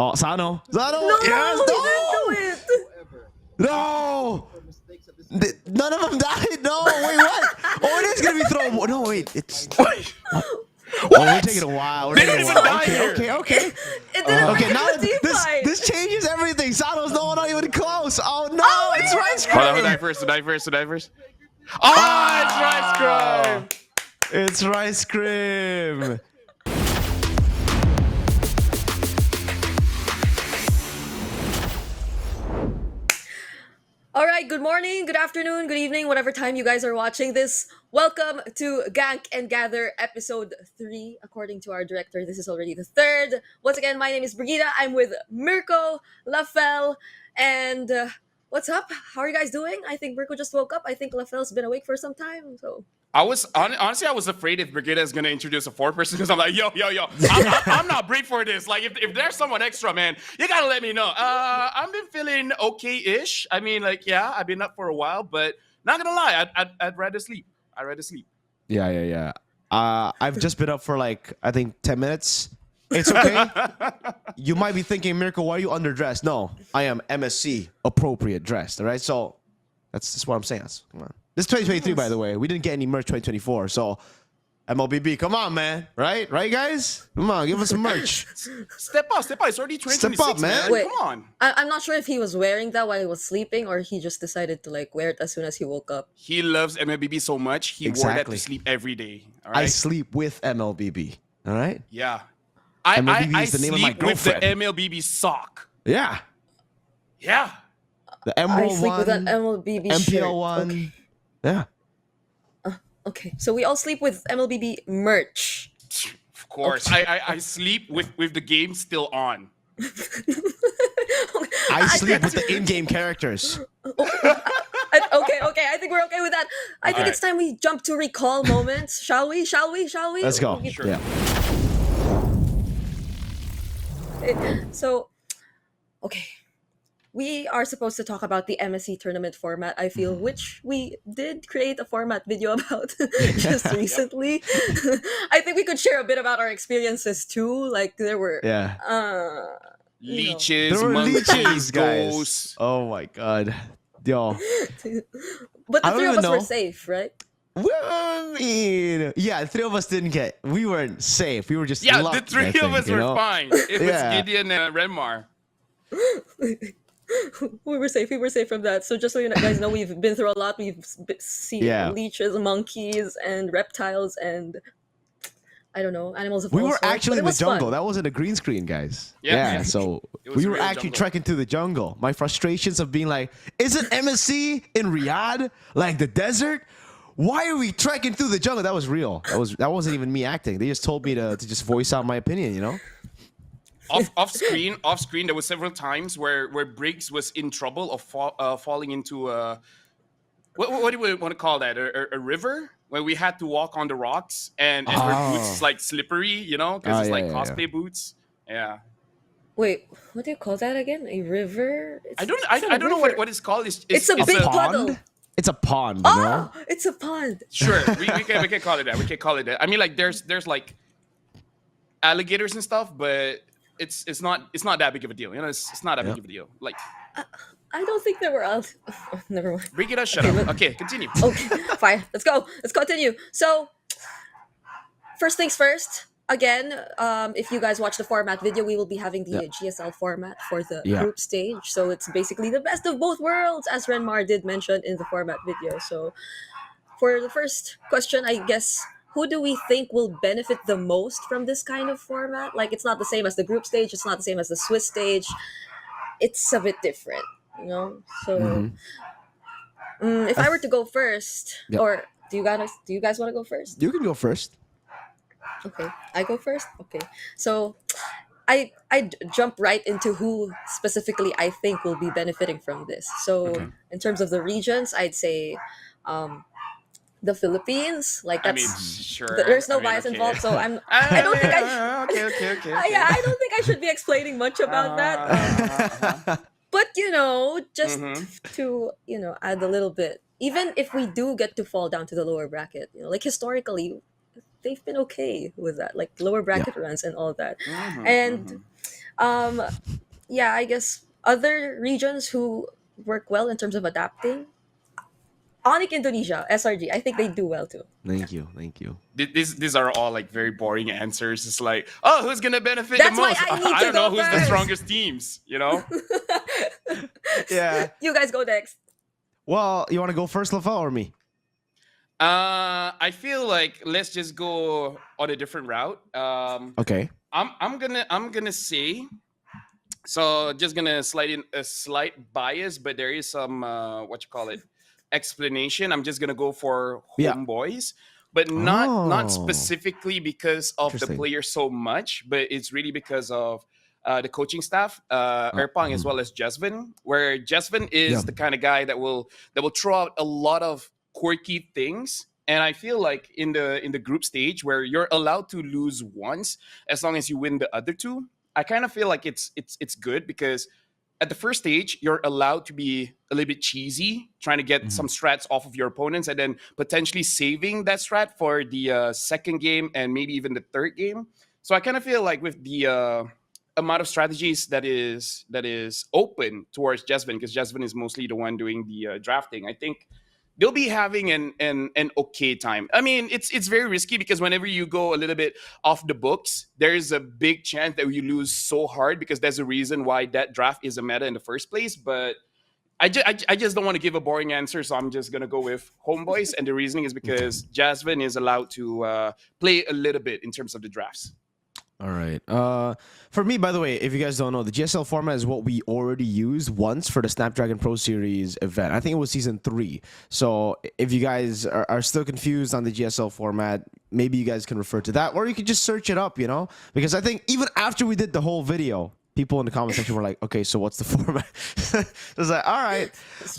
Oh, Sano. Sano. No, Yes. he No. didn't do it. No. None of them died. No. Wait. What? Oh, it is gonna be throwable. No. Wait. It's. Oh, we're taking a while. We're They taking don't a even while. die Okay. here. Okay. Okay. It didn't Okay. make Now it a team fight. this changes everything. Sano's not even close. Oh no! It's Rice Hold on, who Cream. died first? Who died first? Who died first? Oh, it's Rice Crime. It's Rice Cream. All right, good morning, good afternoon, good evening, whatever time you guys are watching this. Welcome to Gank and Gather episode 3. According to our director, this is already the 3rd. Once again, my name is Brigida. I'm with Mirko, Laphel, and what's up? How are you guys doing? I think Mirko just woke up. I think Laphel's been awake for some time, so... I was honestly, I was afraid if Brigida is gonna introduce a 4th person because I'm like, yo, I'm not brave for this. Like, if there's someone extra, man, you gotta let me know. I've been feeling okay-ish. I mean, like, yeah, I've been up for a while, but not gonna lie, I'd rather sleep. I'd rather sleep. Yeah. I've just been up for like I think 10 minutes. It's okay. You might be thinking, Mirko, why are you underdressed? No, I am MSC appropriate dressed. All right, so that's just what I'm saying. Come on. This is 2023, by the way. We didn't get any merch 2024, so MLBB, come on, man. Right, guys? Come on, give us some merch. Step up. It's already 2026, Step up, man. Wait. Come on. I'm not sure if he was wearing that while he was sleeping or he just decided to like wear it as soon as he woke up. He loves MLBB so much, he wore that Exactly. to sleep every day. All I right? sleep with MLBB. All right? Yeah. MLBB I is the name of my sleep with the girlfriend. MLBB sock. Yeah. Yeah. The I Emerald sleep with an one, MLBB shirt. MPL one. Okay. Yeah. Okay, so we all sleep with MLBB merch. Of course. I sleep with the game still on. I sleep with the in-game characters. Okay, I think we're okay with that. I think it's time we jump to recall moments. Shall we? Let's go. Sure. Yeah. So, okay. We are supposed to talk about the MSC tournament format, I feel, which we did create a format video about just recently. I think we could share a bit about our experiences too. Like there were Leeches, There were monkeys, leeches, guys. ghosts. Oh my god. Yo. but the I don't three of even us were know. safe, right? Well, I mean, yeah, the three of us didn't get. We weren't safe. We were just. Yeah, lucky, the three I think, of us you were know? fine. It was Yeah. Gideon and Renmar. We were safe from that. So just so you guys know, we've been through a lot. We've seen Yeah. leeches, monkeys, and reptiles, and I don't know, animals of We all were sorts, actually but in it the was jungle. fun. That wasn't a green screen, guys. Yeah. Yeah, so It was we a were real actually jungle. trekking through the jungle. My frustrations of being like, isn't MSC in Riyadh like the desert? Why are we trekking through the jungle? That was real. That wasn't even me acting. They just told me to just voice out my opinion, you know? Off screen, there were several times where Briggs was in trouble of falling into what do we want to call that? A river where we had to walk on the rocks and our boots is like slippery, you know, because it's like cosplay boots. Yeah. Wait, what do you call that again? A river? I It's not don't a know river. what it's called. It's a big puddle. Pond? It's a pond, you know? Oh, it's a pond. Sure, we can call it that. We can call it that. I mean, like there's like alligators and stuff, but it's not that big of a deal. You know, it's not that big of a deal. Like I don't think there were out. Oh, never mind. Brigida, shut up. Okay, continue. Okay, fine. Let's go. Let's continue. So, first things first. Again, if you guys watch the format video, we will be having the GSL format for the group stage. So it's basically the best of both worlds, as Renmar did mention in the format video. So, for the first question, I guess, who do we think will benefit the most from this kind of format? Like, it's not the same as the group stage. It's not the same as the Swiss stage. It's a bit different, you know. So, if I were to go first, or do you guys want to go first? You can go first. Okay, I go first. Okay, so I jump right into who specifically I think will be benefiting from this. So in terms of the regions, I'd say the Philippines. Like I that's mean, sure. there's no I mean, bias okay. involved, so I don't think I Okay. yeah, I don't think I should be explaining much about that. But just to add a little bit, even if we do get to fall down to the lower bracket, like historically, they've been okay with that, like lower bracket runs and all that. And Um, yeah, I guess other regions who work well in terms of adapting. Onyx Indonesia, SRG. I think they do well too. Thank you, thank you. These are all like very boring answers. It's like, oh, who's gonna benefit the That's why most? I need I to don't know go who's the first. strongest teams. You know. Yeah. You guys go next. Well, you want to go first, Laphel, or me? I feel like let's just go on a different route. Okay. I'm gonna say. So just gonna slide in a slight bias, but there is some what you call it explanation. I'm just gonna go for Yeah. homeboys, but not Oh. specifically because of the Interesting. player so much, but it's really because of the coaching staff, Erpang as well as Jesvin, where Jesvin is Yeah. the kind of guy that will throw out a lot of quirky things. And I feel like in the group stage where you're allowed to lose once as long as you win the other two, I kind of feel like it's good because at the first stage you're allowed to be a little bit cheesy, trying to get some strats off of your opponents, and then potentially saving that strat for the second game and maybe even the third game. So I kind of feel like with the amount of strategies that is open towards Jesvin, because Jesvin is mostly the one doing the drafting, I think they'll be having an okay time. I mean, it's very risky because whenever you go a little bit off the books, there is a big chance that you lose so hard because there's a reason why that draft is a meta in the first place. But I just don't want to give a boring answer, so I'm just gonna go with homeboys, and the reasoning is because Jasmine is allowed to play a little bit in terms of the drafts. All right. For me, by the way, if you guys don't know, the GSL format is what we already used once for the Snapdragon Pro Series event. I think it was season 3. So if you guys are still confused on the GSL format, maybe you guys can refer to that, or you can just search it up, you know? Because I think even after we did the whole video, people in the comment section were like, okay, so what's the format? I was like, all right.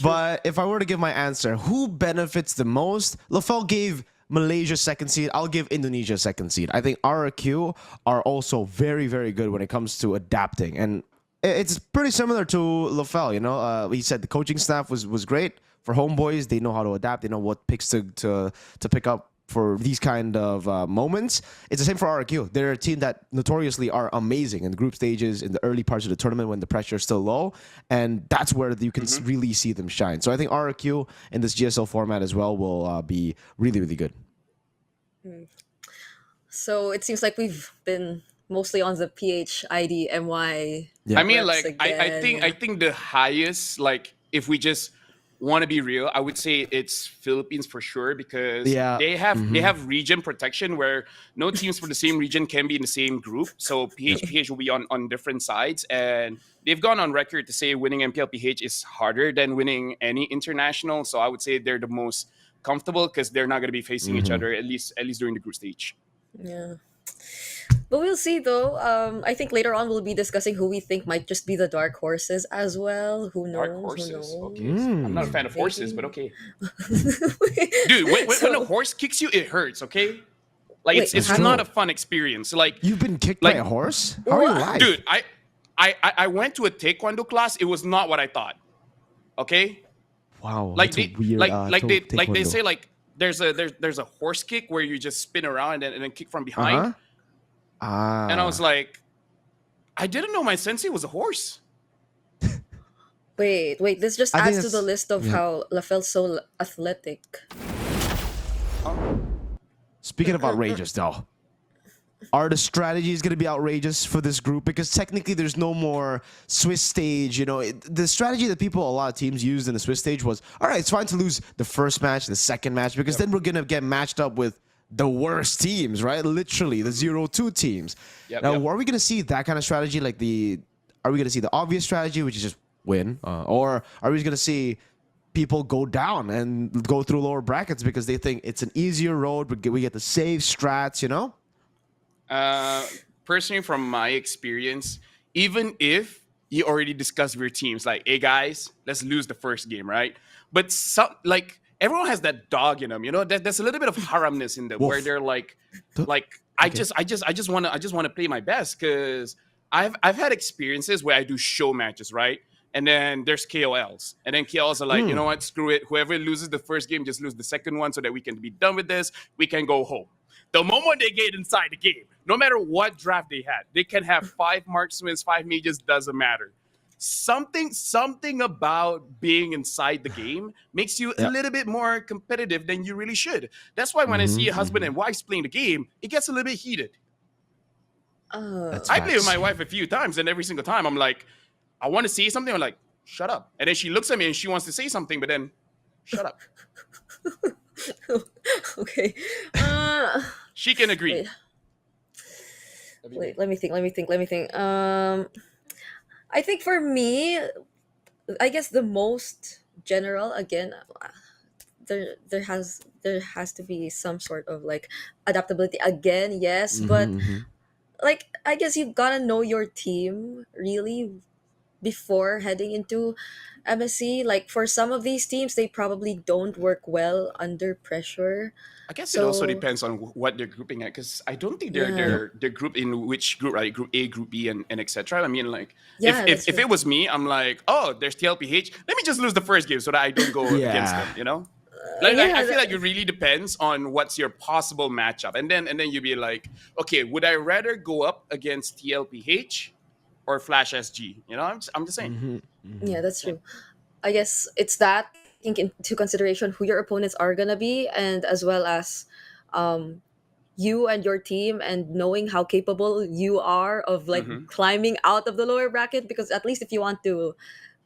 But if I were to give my answer, who benefits the most? Laphel gave Malaysia second seed. I'll give Indonesia second seed. I think RRQ are also very, very good when it comes to adapting. And it's pretty similar to Laphel, you know? He said the coaching staff was great. For homeboys, they know how to adapt. They know what picks to pick up for these kind of moments. It's the same for RRQ. They're a team that notoriously are amazing in the group stages, in the early parts of the tournament when the pressure is still low, and that's where you can really see them shine. So I think RRQ in this GSL format as well will be really, really good. So it seems like we've been mostly on the PHIDMY. Yeah. I mean, reps like I think the highest, like if we just want to be real, I would say it's Philippines for sure because they have region protection where no teams from the same region can be in the same group. So PH will be on different sides, and they've gone on record to say winning MPLPH is harder than winning any international. So I would say they're the most comfortable because they're not going to be facing each other at least during the group stage. Yeah. But we'll see though. I think later on we'll be discussing who we think might just be the dark horses as well. Who knows? Dark horses. Who knows? Okay. I'm not a fan of horses, but okay. Dude, when a horse kicks you, it hurts, okay? Like Wait, it's how- not a fun experience. Like You've been kicked like- by a horse? How are you alive? dude, I went to a taekwondo class. It was not what I thought. Okay? Wow. Like that's a they weird, like they taekwondo. say like there's a horse kick where you just spin around and then kick from behind. Uh-huh. Ah. And I was like, I didn't know my sensei was a horse. Wait. This just I think adds to the it's- list of how Laphel's so athletic. Speaking of outrageous, though, are the strategies going to be outrageous for this group? Because technically, there's no more Swiss stage. You know, the strategy that a lot of teams used in the Swiss stage was, all right, it's fine to lose the first match, the second match, because then we're going to get matched up with the worst teams, right? Literally, the 0-2 teams. Now, are we going to see that kind of strategy? Are we going to see the obvious strategy, which is just win? Or are we going to see people go down and go through lower brackets because they think it's an easier road, but we get the save strats, you know? Personally, from my experience, even if you already discussed with your teams, like, hey guys, let's lose the first game, right? But everyone has that dog in them, you know. There's a little bit of haramness in them where they're like, I just want to play my best because I've had experiences where I do show matches, right? And then there's KOLs. And then KOLs are like, you know what, screw it. Whoever loses the first game, just lose the second one so that we can be done with this. We can go home. The moment they get inside the game, no matter what draft they had, they can have 5 marksmen, 5 mages, doesn't matter. Something about being inside the game makes you a little bit more competitive than you really should. That's why when I see a husband and wife playing the game, it gets a little bit heated. I play with my wife a few times, and every single time I'm like, I want to say something. I'm like, shut up. And then she looks at me and she wants to say something, but then, shut up. Okay. She can agree. Wait, let me think. I think for me, I guess the most general, again, there has to be some sort of like adaptability again, yes, but like I guess you've got to know your team really before heading into MSC. Like for some of these teams, they probably don't work well under pressure. I guess it also depends on what they're grouping at, because I don't think they're grouped in which group, right? Group A, Group B, and etc. I mean, like, if it was me, I'm like, oh, there's TLPH. Let me just lose the first game so that I don't go against them, you know? Like, I feel like it really depends on what's your possible matchup, and then you'd be like, okay, would I rather go up against TLPH or Flash SG? You know, I'm just saying. Yeah, that's true. I guess it's that, taking into consideration who your opponents are gonna be, and as well as you and your team, and knowing how capable you are of like climbing out of the lower bracket. Because at least if you want to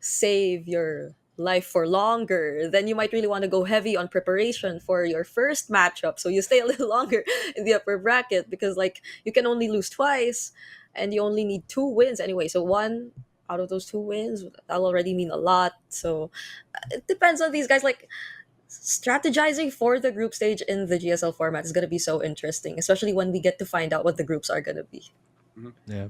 save your life for longer, then you might really want to go heavy on preparation for your first matchup, so you stay a little longer in the upper bracket, because like you can only lose twice and you only need 2 wins anyway, so one out of those 2 wins, that'll already mean a lot. So it depends on these guys. Like strategizing for the group stage in the GSL format is going to be so interesting, especially when we get to find out what the groups are going to be. Yeah,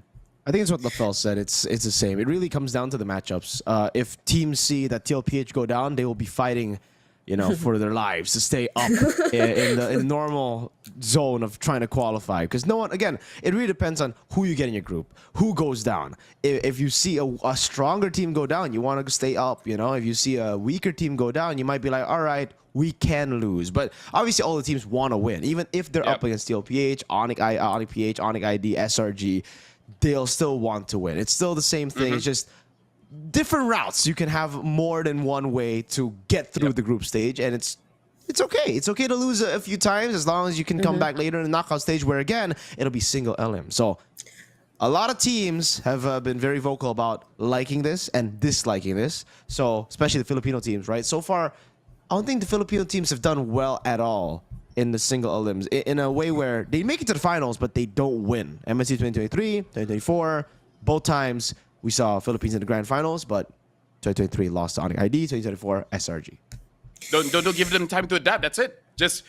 I think it's what Laphel said. It's the same. It really comes down to the matchups. If teams see that TLPH go down, they will be fighting, you know, for their lives to stay up in the normal zone of trying to qualify. Because no one, again, it really depends on who you get in your group, who goes down. If you see a stronger team go down, you want to stay up. You know, if you see a weaker team go down, you might be like, all right, we can lose. But obviously, all the teams want to win, even if they're up against TLPH, Onyx PH, Onyx ID, SRG. They'll still want to win. It's still the same thing. It's just different routes. You can have more than one way to get through the group stage, and it's okay. It's okay to lose a few times as long as you can come back later in the knockout stage, where again it'll be single LM. So a lot of teams have been very vocal about liking this and disliking this. So especially the Filipino teams, right? So far, I don't think the Filipino teams have done well at all in the single LMs in a way where they make it to the finals, but they don't win. MSC 2023, 2024, both times we saw Philippines in the grand finals, but 2023 lost to Onyx ID, 2024 SRG. Don't give them time to adapt. That's it. Just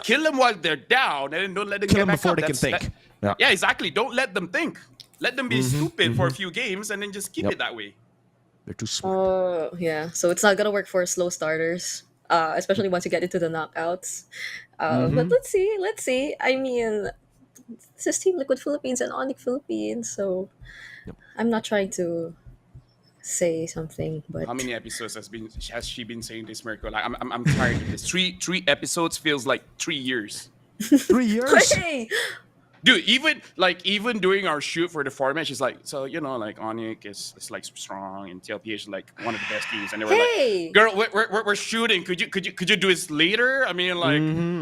kill them while they're down, and then don't let them Kill get them back before up. they can think. Yeah, exactly. Don't let them think. Let them be stupid for a few games, and then just keep it that way. They're too smart. Yeah, so it's not gonna work for slow starters, especially once you get into the knockouts. But let's see. I mean, this is Team Liquid Philippines and Onyx Philippines, so I'm not trying to say something, but how many episodes has she been saying this, Mirko? Like, I'm tired of this. Three episodes feels like 3 years. 3 years? Hey! Dude, even during our shoot for the format, she's like, so you know, like Onyx is like strong, and TLPH is like one of the best teams, and they were like, girl, we're shooting. Could you do this later? I mean, like,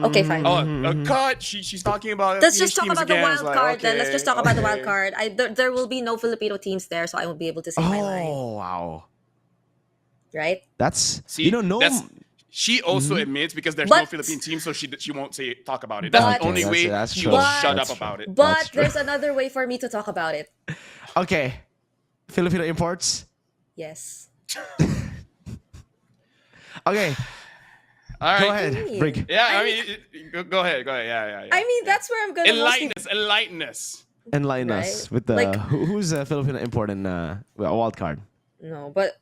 okay, fine. cut. She's talking about. Let's just talk about the wild like, card. okay, Then let's just talk about the wild card. There will be no Filipino teams there, so I won't be able to say my line. Oh wow, right? that's no. She also admits, because there's no Philippine team, so she won't talk about it. That's the only way she will shut up about it. But there's another way for me to talk about it. Okay, Filipino imports. Yes. Okay. All right. Go ahead, Brig. Yeah, I mean, go ahead. Yeah. I mean, that's where I'm gonna enlighten us. Enlighten us with the Like, who's a Filipino import in wild card. No, but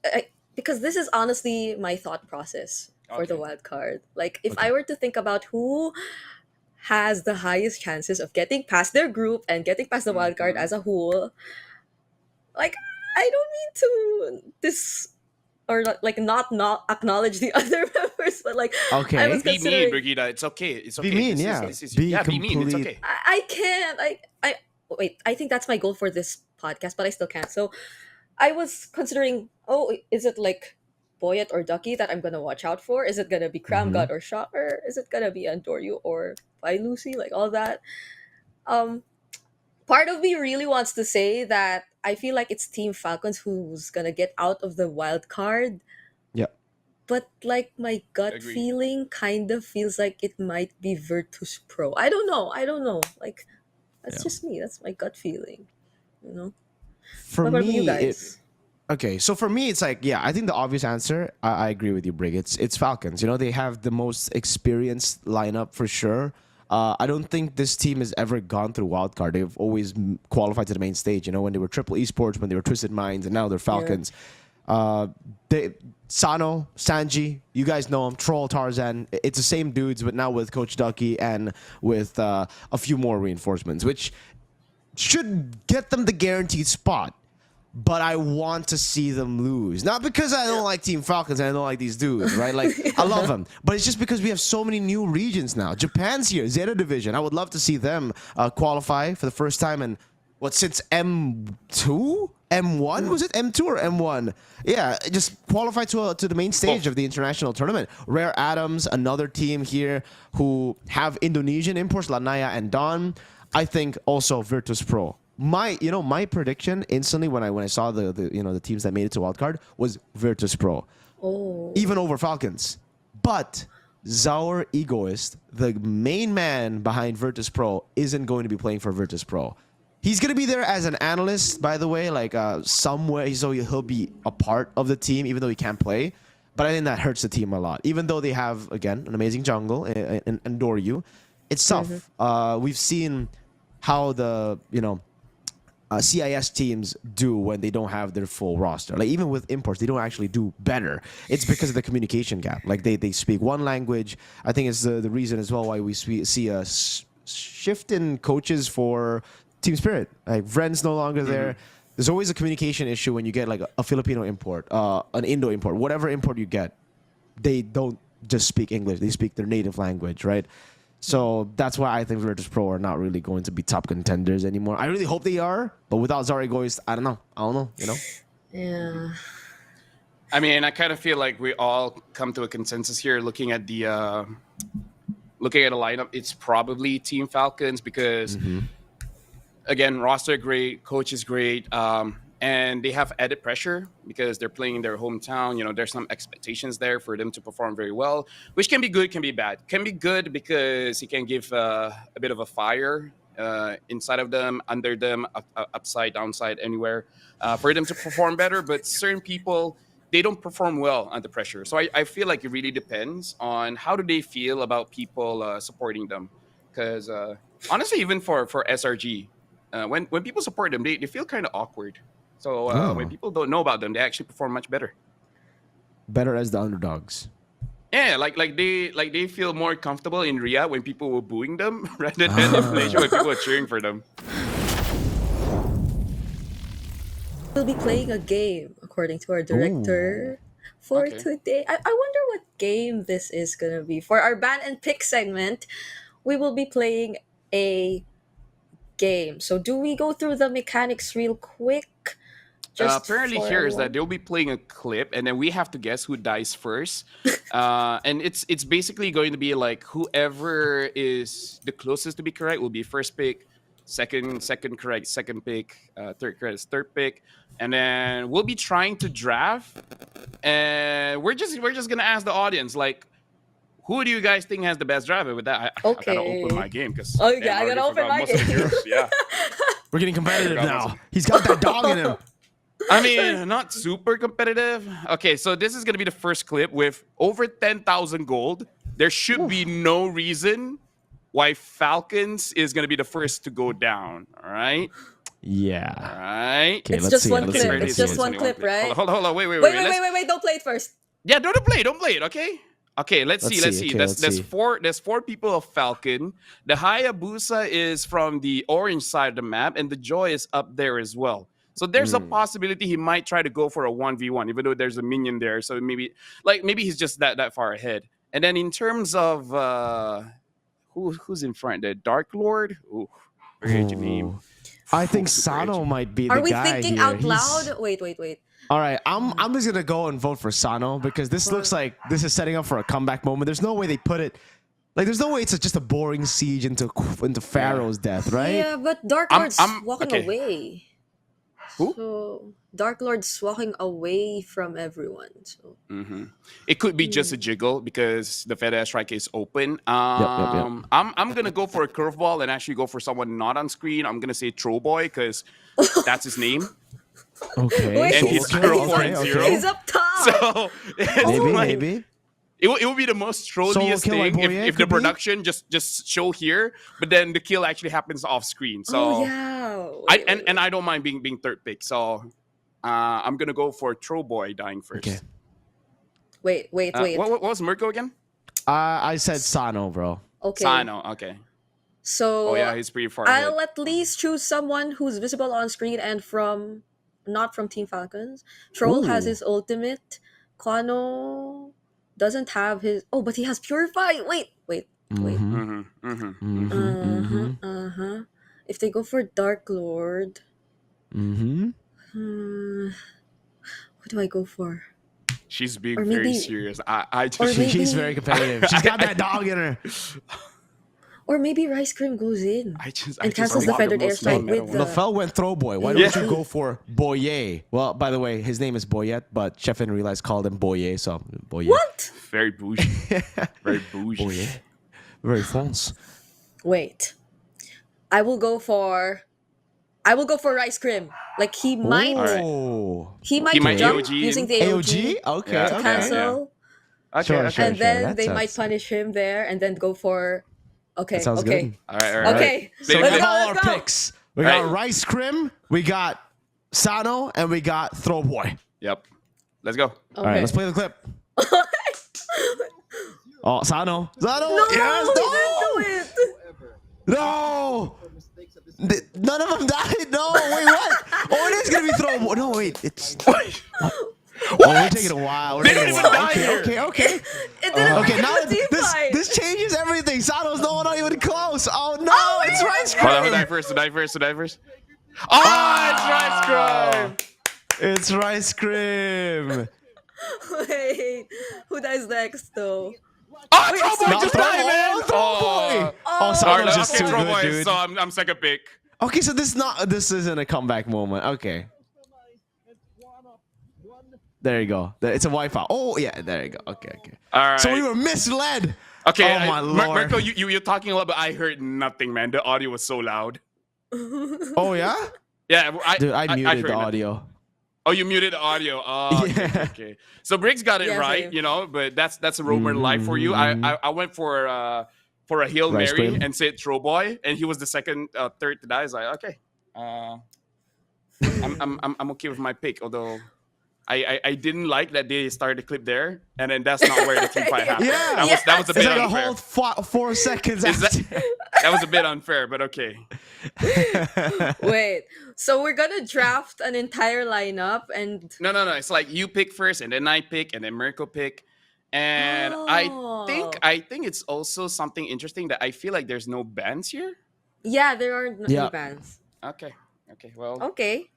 because this is honestly my thought process for the wild card. Like, if I were to think about who has the highest chances of getting past their group and getting past the wild card as a whole, like, I don't mean to or like not acknowledge the other members, but like Okay. I was Be mean, considering. Brigida. It's okay. It's okay. Be mean, This yeah. yeah, be mean. It's okay. I can't. I wait. I think that's my goal for this podcast, but I still can't. So I was considering. Oh, is it like Boyet or Ducky that I'm gonna watch out for? Is it gonna be Cram God or Shot, or is it gonna be Andoryu or Pai Lucy? Like all that. Um, Part of me really wants to say that I feel like it's Team Falcons who's gonna get out of the wild card. Yeah. But like my gut Agree. feeling kind of feels like it might be Virtus Pro. I don't know. Like that's just me. That's my gut feeling. You know. For What about me, you guys? okay, so for me, it's like, yeah, I think the obvious answer, I agree with you, Brig. It's Falcons. You know, they have the most experienced lineup for sure. I don't think this team has ever gone through wildcard. They've always qualified to the main stage. You know, when they were Triple Esports, when they were Twisted Minds, and now they're Falcons. Sano, Sanji, you guys know him. Troll, Tarzan. It's the same dudes, but now with Coach Ducky and with a few more reinforcements, which should get them the guaranteed spot. But I want to see them lose. Not because I don't like Team Falcons and I don't like these dudes, right? Like, I love them. But it's just because we have so many new regions now. Japan's here, Zeta Division. I would love to see them qualify for the first time in, since M2? M1? Was it M2 or M1? Yeah, just qualify to the main stage of the international tournament. Rare Atoms, another team here who have Indonesian imports, Lanaya and Don. I think also Virtus Pro. My prediction instantly when I saw the teams that made it to wildcard was Virtus Pro, even over Falcons. But Zaur Egoist, the main man behind Virtus Pro, isn't going to be playing for Virtus Pro. He's going to be there as an analyst, by the way, like somewhere, so he'll be a part of the team, even though he can't play. But I think that hurts the team a lot, even though they have, again, an amazing jungle and Doryu. It's tough. We've seen how the CIS teams do when they don't have their full roster. Like even with imports, they don't actually do better. It's because of the communication gap. Like they speak one language. I think it's the reason as well why we see a shift in coaches for Team Spirit. Like Vren's no longer there. There's always a communication issue when you get like a Filipino import, an Indo import, whatever import you get. They don't just speak English. They speak their native language, right? So that's why I think Virtus Pro are not really going to be top contenders anymore. I really hope they are, but without Zaur Egoist, I don't know, Yeah. I mean, I kind of feel like we all come to a consensus here looking at the lineup. It's probably Team Falcons because, again, roster great, coach is great, and they have added pressure because they're playing in their hometown. There's some expectations there for them to perform very well, which can be good, can be bad. Can be good because he can give a bit of a fire inside of them, under them, upside, downside, anywhere for them to perform better. But certain people, they don't perform well under pressure. So I feel like it really depends on how do they feel about people supporting them. Because honestly, even for SRG, when people support them, they feel kind of awkward. So when people don't know about them, they actually perform much better. Better as the underdogs. Yeah, like they feel more comfortable in Ria when people were booing them rather than in Malaysia when people were cheering for them. We'll be playing a game according to our director for today. I wonder what game this is gonna be. For our ban and pick segment, we will be playing a game. So do we go through the mechanics real quick? Apparently here is that they'll be playing a clip and then we have to guess who dies first. And it's basically going to be like whoever is the closest to be correct will be first pick, second correct, second pick, third correct is third pick. And then we'll be trying to draft, and we're just gonna ask the audience, like, who do you guys think has the best driver? With that, I gotta open my game because I gotta open my game. Yeah, we're getting competitive now. He's got that dog in him. I mean, not super competitive. Okay, so this is gonna be the first clip with over 10,000 gold. There should be no reason why Falcons is gonna be the first to go down. All right. Yeah. All right. Okay, it's just one clip. It's just one clip, right? Hold on. Wait. Don't play it first. Yeah, don't play it. Okay. Let's see. Okay, There's four people of Falcon. The Hayabusa is from the orange side of the map, and the Joy is up there as well. So there's a possibility he might try to go for a 1v1, even though there's a minion there. So maybe he's just that far ahead. And then in terms of who's in front, the Dark Lord. Ooh, very good name. I think Sano might be the Are guy we thinking here. out loud? Wait. All right, I'm just gonna go and vote for Sano because this looks like this is setting up for a comeback moment. There's no way they put it. Like, there's no way it's just a boring siege into Pharaoh's death, right? Yeah, but Dark Lord's walking away. Who? So Dark Lord's walking away from everyone. So It could be just a jiggle because the Fed strike is open. Yep. I'm gonna go for a curveball and actually go for someone not on screen. I'm gonna say Troll Boy because that's his name. Okay. Wait, And he's 0-4-0. he's up top. So Maybe. It would be the most trolliest Solo kill thing like if the production just show here, but then the kill actually happens off screen. So yeah. I don't mind being third pick. So I'm gonna go for Troll Boy dying first. Okay. Wait. What was Mirko again? I said Sano, bro. Okay. Sano. Okay. So Oh yeah, he's pretty far ahead. I'll at least choose someone who's visible on screen and not from Team Falcons. Troll has his ultimate. Kwano doesn't have his. Oh, but he has Purify. Wait. If they go for Dark Lord, who do I go for? She's being Or very maybe- serious. She's very competitive. She's got that dog in her. Or maybe Rice Cream goes in I just cancels the want feathered most airstrike metal with the. one. Laphel went throw boy. Why don't you go for Boye? Well, by the way, his name is Boyette, but Chef didn't realize called him Boye, so Boye. What? Very bougie. Very bougie. Boye. Very France. Wait. I will go for Rice Cream. Like he might He might jump AOG using the AOG? AOG Okay. Yeah. to okay. cancel, Okay. Sure. and then That they might sounds- punish him there, and then go for. Okay. That sounds okay. good. All right. Okay. So we Let's got go, all let's our go. picks. We got Right. Rice Crim, we got Sano, and we got Throw Boy. Yep. Let's go. All right, let's play the clip. Oh, Sano. Sano. No, yes, he didn't do it. No. None of them died. No, wait, what? Oh, it is gonna be Throw Boy. No, wait, it's. Oh, we're taking a while. We're They taking didn't a even while. die here. It Okay. didn't Okay, make now the team fight. this changes everything. Sano's not even close. Oh no, it's Rice Hold on, Crim. die first. Oh, it's Rice Crime. It's Rice Crim. Wait, who dies next though? Oh, Troll Boy Not just Throw died, Boy. man. Throw Boy. Oh, Sorry, Sano's just too Troll good, Boy. dude. So I'm second pick. Okay, so this isn't a comeback moment. Okay. There you go. It's a wipeout. Oh yeah, there you go. Okay. All right. So we were misled. Okay, Oh my lord. Mirko, you're talking a lot, but I heard nothing, man. The audio was so loud. Oh yeah, Yeah, dude, I muted heard the nothing. audio. Oh, you muted the audio. Oh, Yeah. okay. So Briggs got it Yeah, right, same. you know, but that's a roamer life for you. I went for a Hail Rice Mary cream. and said Troll Boy, and he was the third to die. I was like, okay, I'm okay with my pick, although. I didn't like that they started the clip there, and then that's not where the team fight happened. Yeah. that was a It's bit like a unfair. whole 4 seconds Is after. that was a bit unfair, but okay. Wait, so we're gonna draft an entire lineup and No. It's like you pick first, and then I pick, and then Mirko pick, and Oh. I think it's also something interesting that I feel like there's no bans here. yeah, there are no Yeah. bans. Okay, well, Okay,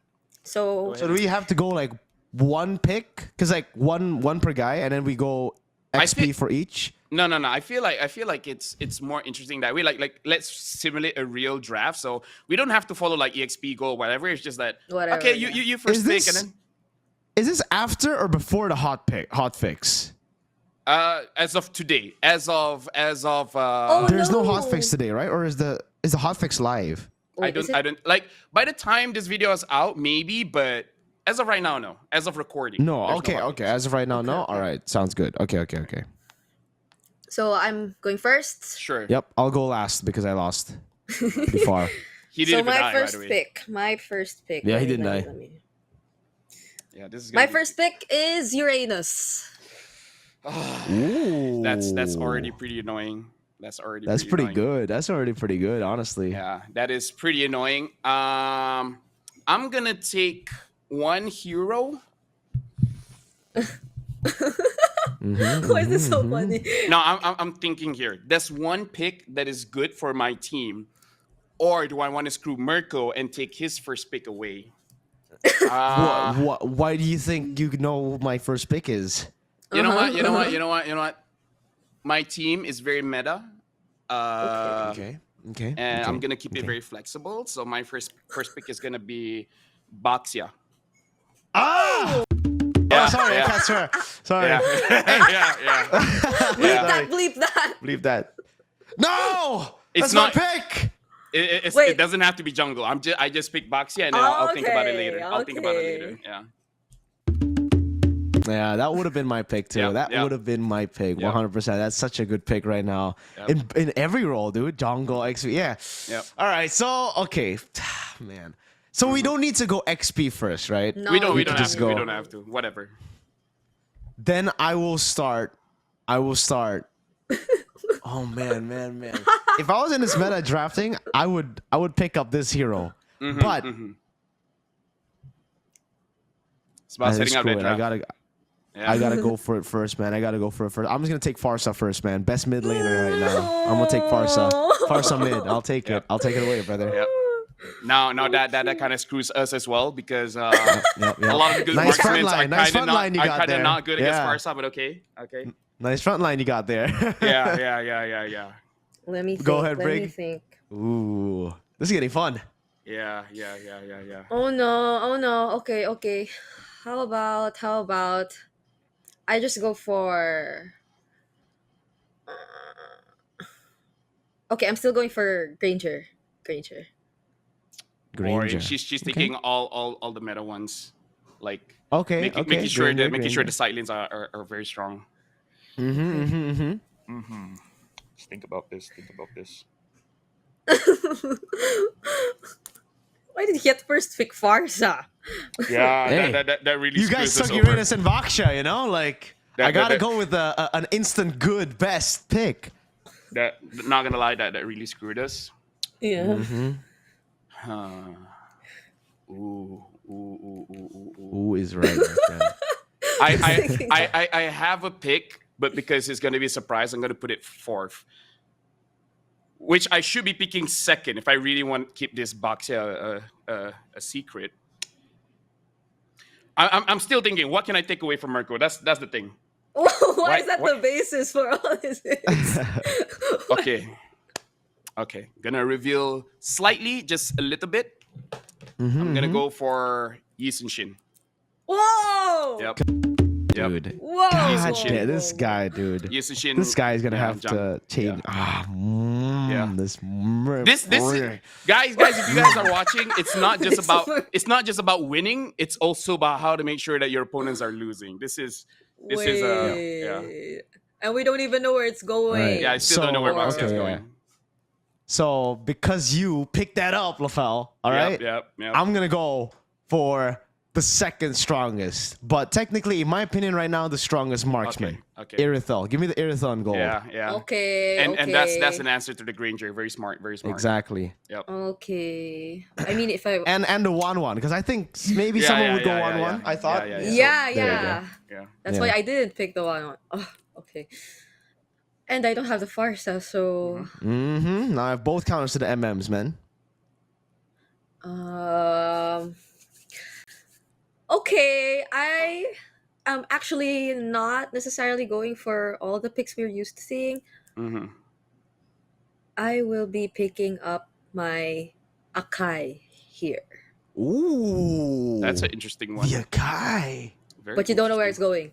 so So do we have to go like one pick? Because like one per guy, and then we go I XP feel- for each. no. I feel like it's more interesting that way. Like let's simulate a real draft, so we don't have to follow like EXP goal, whatever. It's just that Whatever, okay, yeah. you first Is pick, this- and then Is this after or before the hot fix? as of today, as of Oh, There's no no. hot fix today, right? Or is the hot fix live? wait, is it- I don't like by the time this video is out, maybe, but as of right now, no. As of recording, No. there's Okay. hot Okay. fix. As of right now, no. okay. All right. Sounds good. Okay. So I'm going first. Sure. Yep. I'll go last because I lost pretty far. He So didn't even my die, by first the way. pick. My first pick. Yeah, he Let me- didn't let me- die. let me- Yeah, this is My gonna be- first pick is Uranus. Ooh. That's already pretty annoying. That's pretty annoying. good. That's already pretty good, honestly. Yeah, that is pretty annoying. I'm gonna take one hero. Why is this so funny? No, I'm thinking here. There's one pick that is good for my team, or do I want to screw Mirko and take his first pick away? Why do you think you know who my first pick is? You know what? My team is very meta. Okay. And I'm gonna keep it very flexible. So my first pick is gonna be Baxia. Ah! Yeah, Oh, sorry, yeah. I can't swear. Sorry. Yeah. Bleep that. No! It's That's not- my pick! Wait. It doesn't have to be jungle. I just pick Baxia and then I'll think about it later. I'll think about it later. Yeah. Yeah, that would have been my pick too. Yeah, that yeah. would have been my pick, Yeah. 100%. That's such a good pick right now. Yep. In every role, dude. Jungle, XP, yeah. Yep. All right, so okay, man. So we don't need to go XP first, right? No, We don't can have just to. go. We don't have to. Whatever. Then I will start. Oh man. If I was in this meta drafting, I would pick up this hero. But It's about setting up screw that it. draft. I gotta go for it first, man. I'm just gonna take Farsa first, man. Best mid laner right now. I'm gonna take Farsa. Farsa mid. I'll take it. I'll take it away, brother. Yep. Now that kind of screws us as well because Yep. a lot of the good Nice front marksmen are line. Nice kind of front not, line you got there. not good against Yeah. Farsa, but okay. Nice front line you got there. Yeah. Let me think. Go ahead, Let me Brig. think. Ooh, this is getting fun. Yeah. Oh no. Okay. How about I just go for okay, I'm still going for Granger. Granger. She's taking all the meta ones, like Okay. making sure Granger. the side lanes are very strong. Mm-hmm. Think about this. Why did he at first pick Farsa? Yeah, Hey, that really You guys screws us took over. Uranus and Vaksha, you know? Like, I gotta go with an instant good best pick. That not gonna lie, that really screwed us. Yeah. Ooh is right, my friend. I have a pick, but because it's gonna be a surprise, I'm gonna put it fourth. Which I should be picking second if I really want to keep this box a secret. I'm still thinking, what can I take away from Mirko? That's the thing. Why is that the basis for all this? Okay. Gonna reveal slightly, just a little bit. I'm gonna go for Yi Sun Shin. Whoa! Yep. Dude. Whoa! God Shin. damn, this guy, dude. Yi Sun Shin. This guy is gonna yeah, have jump. to change. Yeah. This guys, if you guys are watching, it's not just about winning. It's also about how to make sure that your opponents are losing. This is And we don't even know where it's going. Right. yeah. I still don't know where Baxia is okay, going. yeah. So because you picked that up, Laphel, all right? Yep. I'm gonna go for the second strongest, but technically, in my opinion, right now, the strongest marksman. Okay. Irithel. Give me the Irithel and gold. Yeah. Okay. And that's an answer to the Granger. Very smart. Exactly. Yep. Okay. I mean, if I And the 1-1, because I think maybe someone would go 1-1. I thought. Yeah. yeah. there you Yeah. That's Yeah. why I didn't pick the one. Oh, okay. And I don't have the Farsa, so Now I have both counters to the MMs, man. okay. I am actually not necessarily going for all the picks we're used to seeing. Mm-hmm. I will be picking up my Akai here. Ooh. That's an interesting one. The Akai. Very But you don't know where it's interesting. going.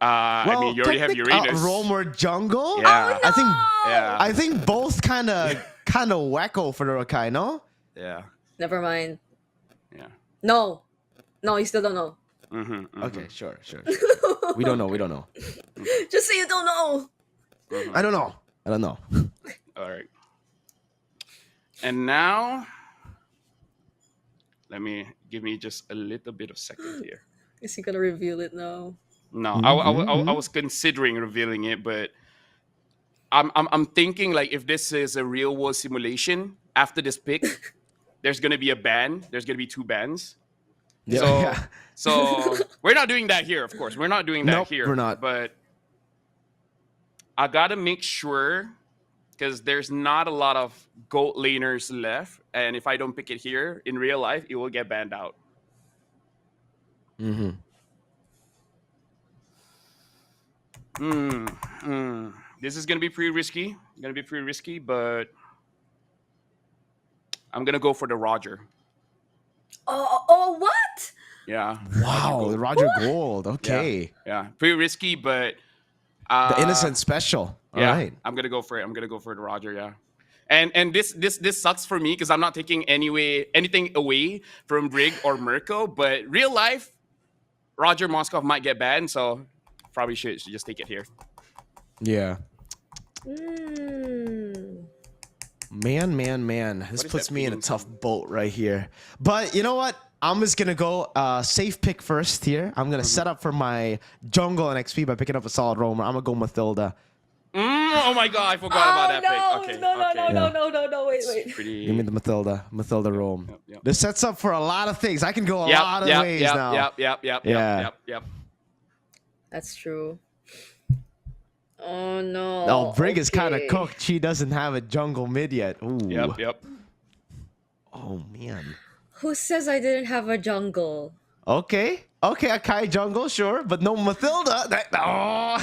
I mean, you already have Uranus. Roam or jungle? Yeah. I think Yeah. I think both kind of wacko for the Akai, no? Yeah. Never mind. Yeah. No, you still don't know. Okay, sure. We don't know. Just say you don't know. I don't know. All right. And now, give me just a little bit of second here. Is he gonna reveal it now? No, I was considering revealing it, but I'm thinking like if this is a real world simulation after this pick, there's gonna be a ban. There's gonna be 2 bans. Yeah, So, yeah. so we're not doing that here, of course. We're not doing that Nope, here. we're not. But I gotta make sure because there's not a lot of gold laners left, and if I don't pick it here in real life, it will get banned out. Mm-hmm. This is gonna be pretty risky. But I'm gonna go for the Roger. Oh, what? Yeah. Wow, the Roger Gold. Okay. Yeah. Pretty risky, but The innocent special. All yeah, right. I'm gonna go for it. I'm gonna go for the Roger. Yeah. And this sucks for me because I'm not taking anything away from Brig or Mirko, but real life, Roger Moskov might get banned, so probably should just take it here. Yeah. Mm. Man. This What is puts that me in a feeling tough sound? boat right here. But you know what? I'm just gonna go safe pick first here. I'm gonna set up for my jungle and XP by picking up a solid roamer. I'm gonna go Mathilda. Oh my god, I forgot about that pick. Okay, No, wait. Pretty... Give me the Mathilda roam. Yep. This sets up for a lot of things. I can go a lot of ways now. Yep. That's true. Oh no. Oh, Brig is kind of Okay. cooked. She doesn't have a jungle mid yet. Ooh. Yep. Oh man. Who says I didn't have a jungle? Okay, Akai jungle, sure, but no Mathilda. Oh.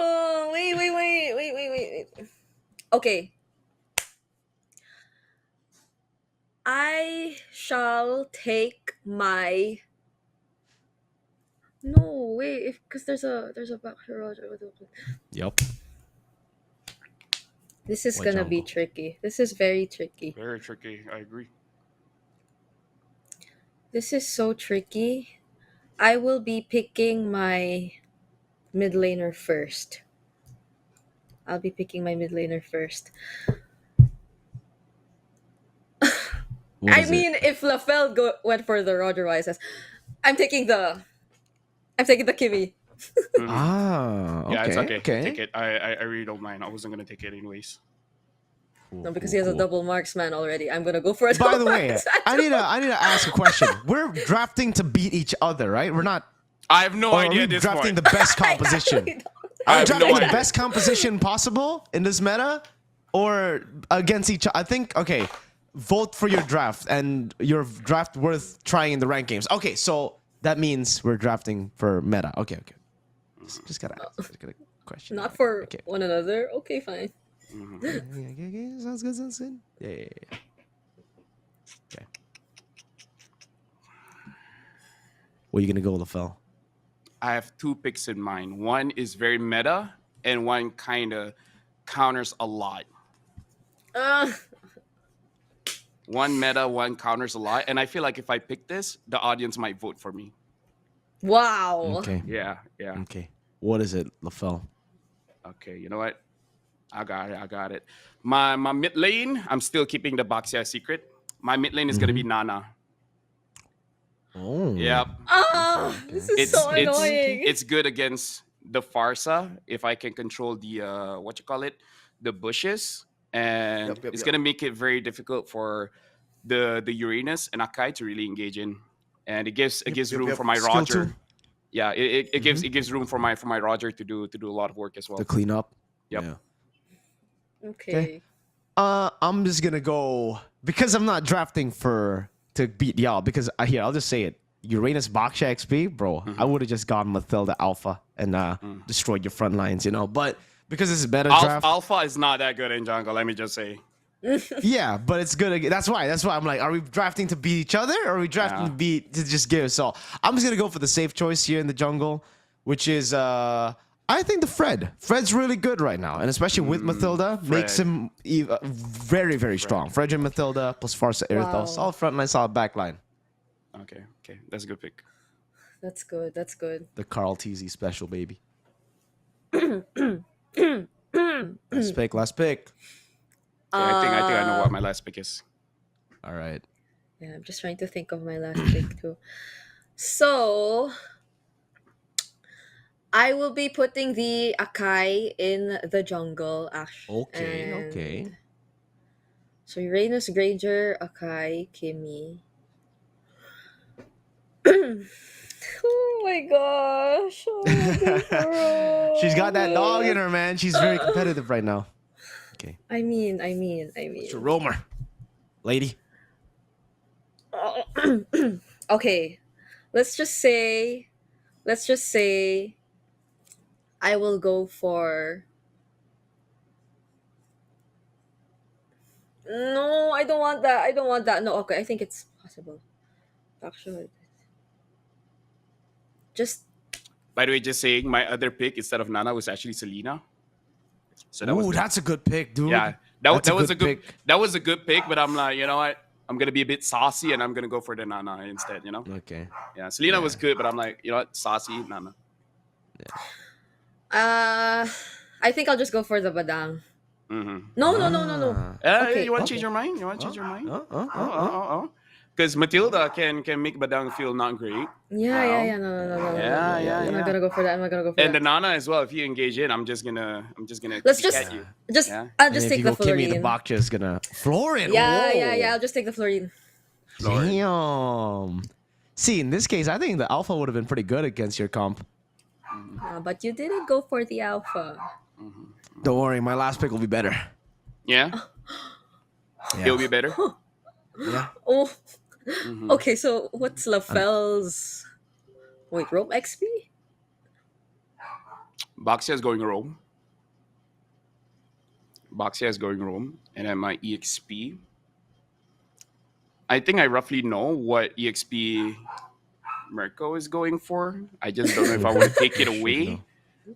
Oh, wait. Okay. I shall take my. No, wait, because there's a back Roger. Yep. This is What gonna be jungle? tricky. This is very tricky. Very tricky. I agree. This is so tricky. I will be picking my mid laner first. I'll be picking my mid laner first. What I is it? mean, if Laphel went for the Roger Wises, I'm taking the Kimmy. Ah, okay. Yeah, it's okay. Okay. Take it. I really don't mind. I wasn't gonna take it anyways. No, because he has a double marksman already. I'm gonna go for a By double the way, marksman. I need to ask a question. We're drafting to beat each other, right? We're not. I have no Or are idea we at this drafting point. the best composition? I Are we have drafting no the idea. best composition possible in this meta, or against each other? I think. Okay, vote for your draft, and your draft worth trying in the ranked games. Okay, so that means we're drafting for meta. Okay. Just gotta ask. Just got a question. Not for Okay. one another. Okay, fine. Okay. Sounds good. Yeah. Okay. Where you gonna go, Laphel? I have 2 picks in mind. One is very meta, and one kind of counters a lot. One meta, one counters a lot, and I feel like if I pick this, the audience might vote for me. Wow. Okay. Yeah. Okay. What is it, Laphel? Okay, you know what? I got it. My mid lane, I'm still keeping the Baxia secret. My mid lane is gonna be Nana. Oh. Yep. This is so annoying. It's good against the Farsa if I can control the the bushes, and it's gonna make it very difficult for the Uranus and Akai to really engage in, and it gives room for my Skill Roger. two. Yeah, it gives room for my Roger to do a lot of work as well. To clean up. Yep. Yeah. Okay. I'm just gonna go because I'm not drafting to beat y'all. Because here, I'll just say it: Uranus Baksha XP, bro. I would have just gone Mathilda Alpha and destroyed your front lines, But because this is better draft, Alpha is not that good in jungle. Let me just say. yeah, but it's good. That's why I'm like, are we drafting to beat each other, or are we drafting to just give? So I'm just gonna go for the safe choice here in the jungle, which is I think the Fred. Fred's really good right now, and especially with Mathilda, makes him very, very strong. Fred and Mathilda plus Farsa Irithos. Wow. Solid front line, solid back line. Okay, that's a good pick. That's good. The Carl TZ special, baby. Last pick. Yeah, I think I know what my last pick is. All right. Yeah, I'm just trying to think of my last pick too. So I will be putting the Akai in the jungle, actually. Okay. So Uranus, Granger, Akai, Kimmy. Oh my gosh. Oh, She's got that dog in her, man. She's very competitive right now. Okay. I mean. It's a roamer. Lady. Okay. Let's just say I will go for. No, I don't want that. No, okay, I think it's possible. Actually, just By the way, just saying, my other pick instead of Nana was actually Selena. So that Ooh, was that's a good pick, dude. yeah. That's That was a good pick. that was a good pick, but I'm like, you know what? I'm gonna be a bit saucy and I'm gonna go for the Nana instead. You know? Okay. Yeah, Selena was good, but I'm like, you know what? Saucy Nana. I think I'll just go for the Badang. Mm-hmm. No. Okay. You want to Okay. change your mind? You want to change your mind? Oh. Because Matilda can make Badang feel not great. Yeah. No. Yeah. I'm not gonna go for that. And the Nana as well. If you engage in, I'm just gonna Let's peek just at you. I'll And just if take you the go Kimmy, the Florine. Bakcha is gonna Florine. Yeah. I'll just take the Florine. Damn. See, in this case, I think the Alpha would have been pretty good against your comp. But you didn't go for the Alpha. Don't worry, my last pick will be better. Yeah, he'll be better. Yeah. Oh. Mhm. Okay, so what's Laphel's? Wait, Rome XP? Baxia is going Rome. And then my EXP. I think I roughly know what EXP Mirko is going for. I just don't know if I want to take it away.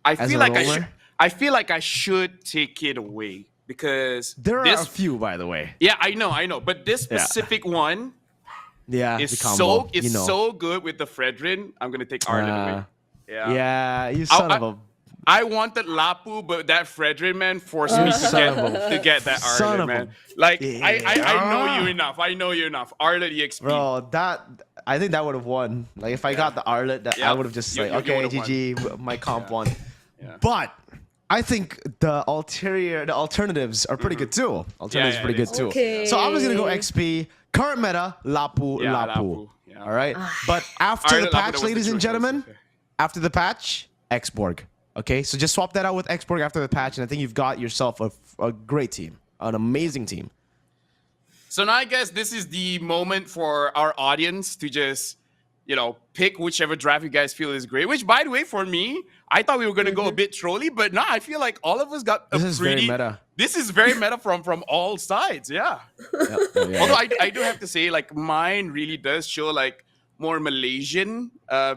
I As feel a like I should. roller? I feel like I should take it away because There are this. a few, by the way. Yeah, I know. But this Yeah. specific one Yeah. is the combo, so good with the Fredrin. I'm gonna take Arlen away. Yeah, you son of a I wanted Lapu, but that Fredrin man forced me to get that Son Arlen of a man. Like I Yeah. know you enough. Arlen EXP. bro. I think that would have won. Like if I got the Arlet, I Yep. would have just You- like, you okay, would've won. GG, my comp won. Yeah. But I think the alternatives are pretty good too. Alternatives Yeah, are pretty it good is. too. Okay. So I'm just gonna go XP. Current meta, Lapu. Yeah, Lapu. Yeah. All right. But after Arlen the Lapu, patch, that was the ladies and choice. gentlemen, Okay. after the patch, Xborg. Okay, so just swap that out with Xborg after the patch, and I think you've got yourself a great team, an amazing team. So now I guess this is the moment for our audience to just, pick whichever draft you guys feel is great. Which, by the way, for me, I thought we were gonna go a bit trolly, but no, I feel like all of us got This is very meta. This is very meta from all sides. Yeah. Yep. Yeah. Although I do have to say, like, mine really does show like more Malaysian.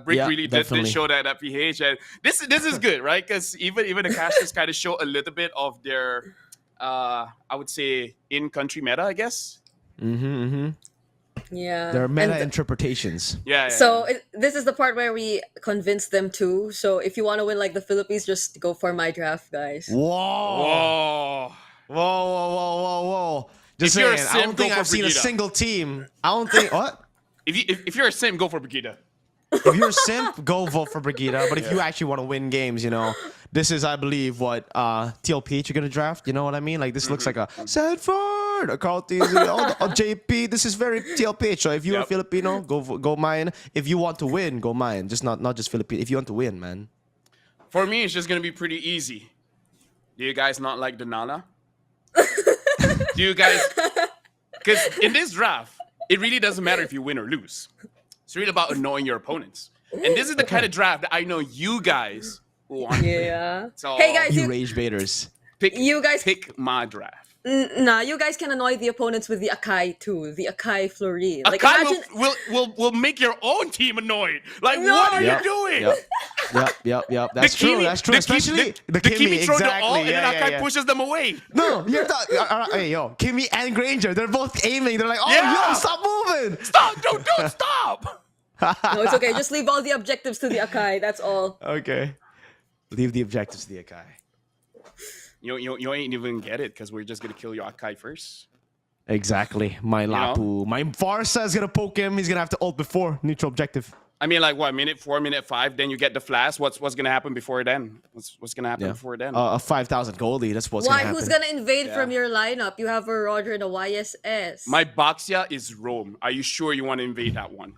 Brick Yeah, really definitely. did show that PH, and this is good, right? Because even the casters kind of show a little bit of their, I would say, in-country meta, I guess. Yeah. There are meta And interpretations. Yeah. so this is the part where we convince them too. So if you want to win like the Philippines, just go for my draft, guys. Whoa. Whoa. Whoa. Just If you're a saying, I sim, don't think go for I've seen a Brigida. single team. I don't think what? If you're a sim, go for Brigida. If you're a simp, go vote for Brigida. But if you actually want to win games, this is, I believe, what TLPH you're gonna draft. You know what I mean? Like this looks like a Sanford, a Carl a JP. This is very TLPH. So if you're a Yep. Filipino, go mine. If you want to win, go mine. Just not just Filipino. If you want to win, man. For me, it's just gonna be pretty easy. Do you guys not like the Nana? Do you guys? Because in this draft, it really doesn't matter if you win or lose. It's really about annoying your opponents. And this is the kind of draft that I know you guys will want. Yeah. So Hey guys, You rage baiters. you guys- pick my draft. Nah, you guys can annoy the opponents with the Akai too, the Akai Florine. Like Akai imagine, will make your own team annoyed. Like, No. what are Yep. you doing? Yep. That's true. That's true. Especially the Kimmy Kimmy. throw the ult, Exactly. and then Akai pushes them away. No, you're not. Hey, yo, Kimmy and Granger, they're both aiming. They're like, oh, Yeah. yo, stop moving. Stop! Don't stop! no, it's okay. Just leave all the objectives to the Akai. That's all. Okay. Leave the objectives to the Akai. You ain't even get it because we're just gonna kill your Akai first. Exactly. My know? Lapu. My Varsa is going to poke him. He's going to have to ult before neutral objective. I mean, like what, minute 4, minute 5, then you get the flash. What's gonna happen before then? What's gonna happen before then? A 5,000 goldie. That's what's Why? gonna happen. Who's gonna invade Yeah. from your lineup? You have a Roger and a YSS. My Baxia is Rome. Are you sure you want to invade that one?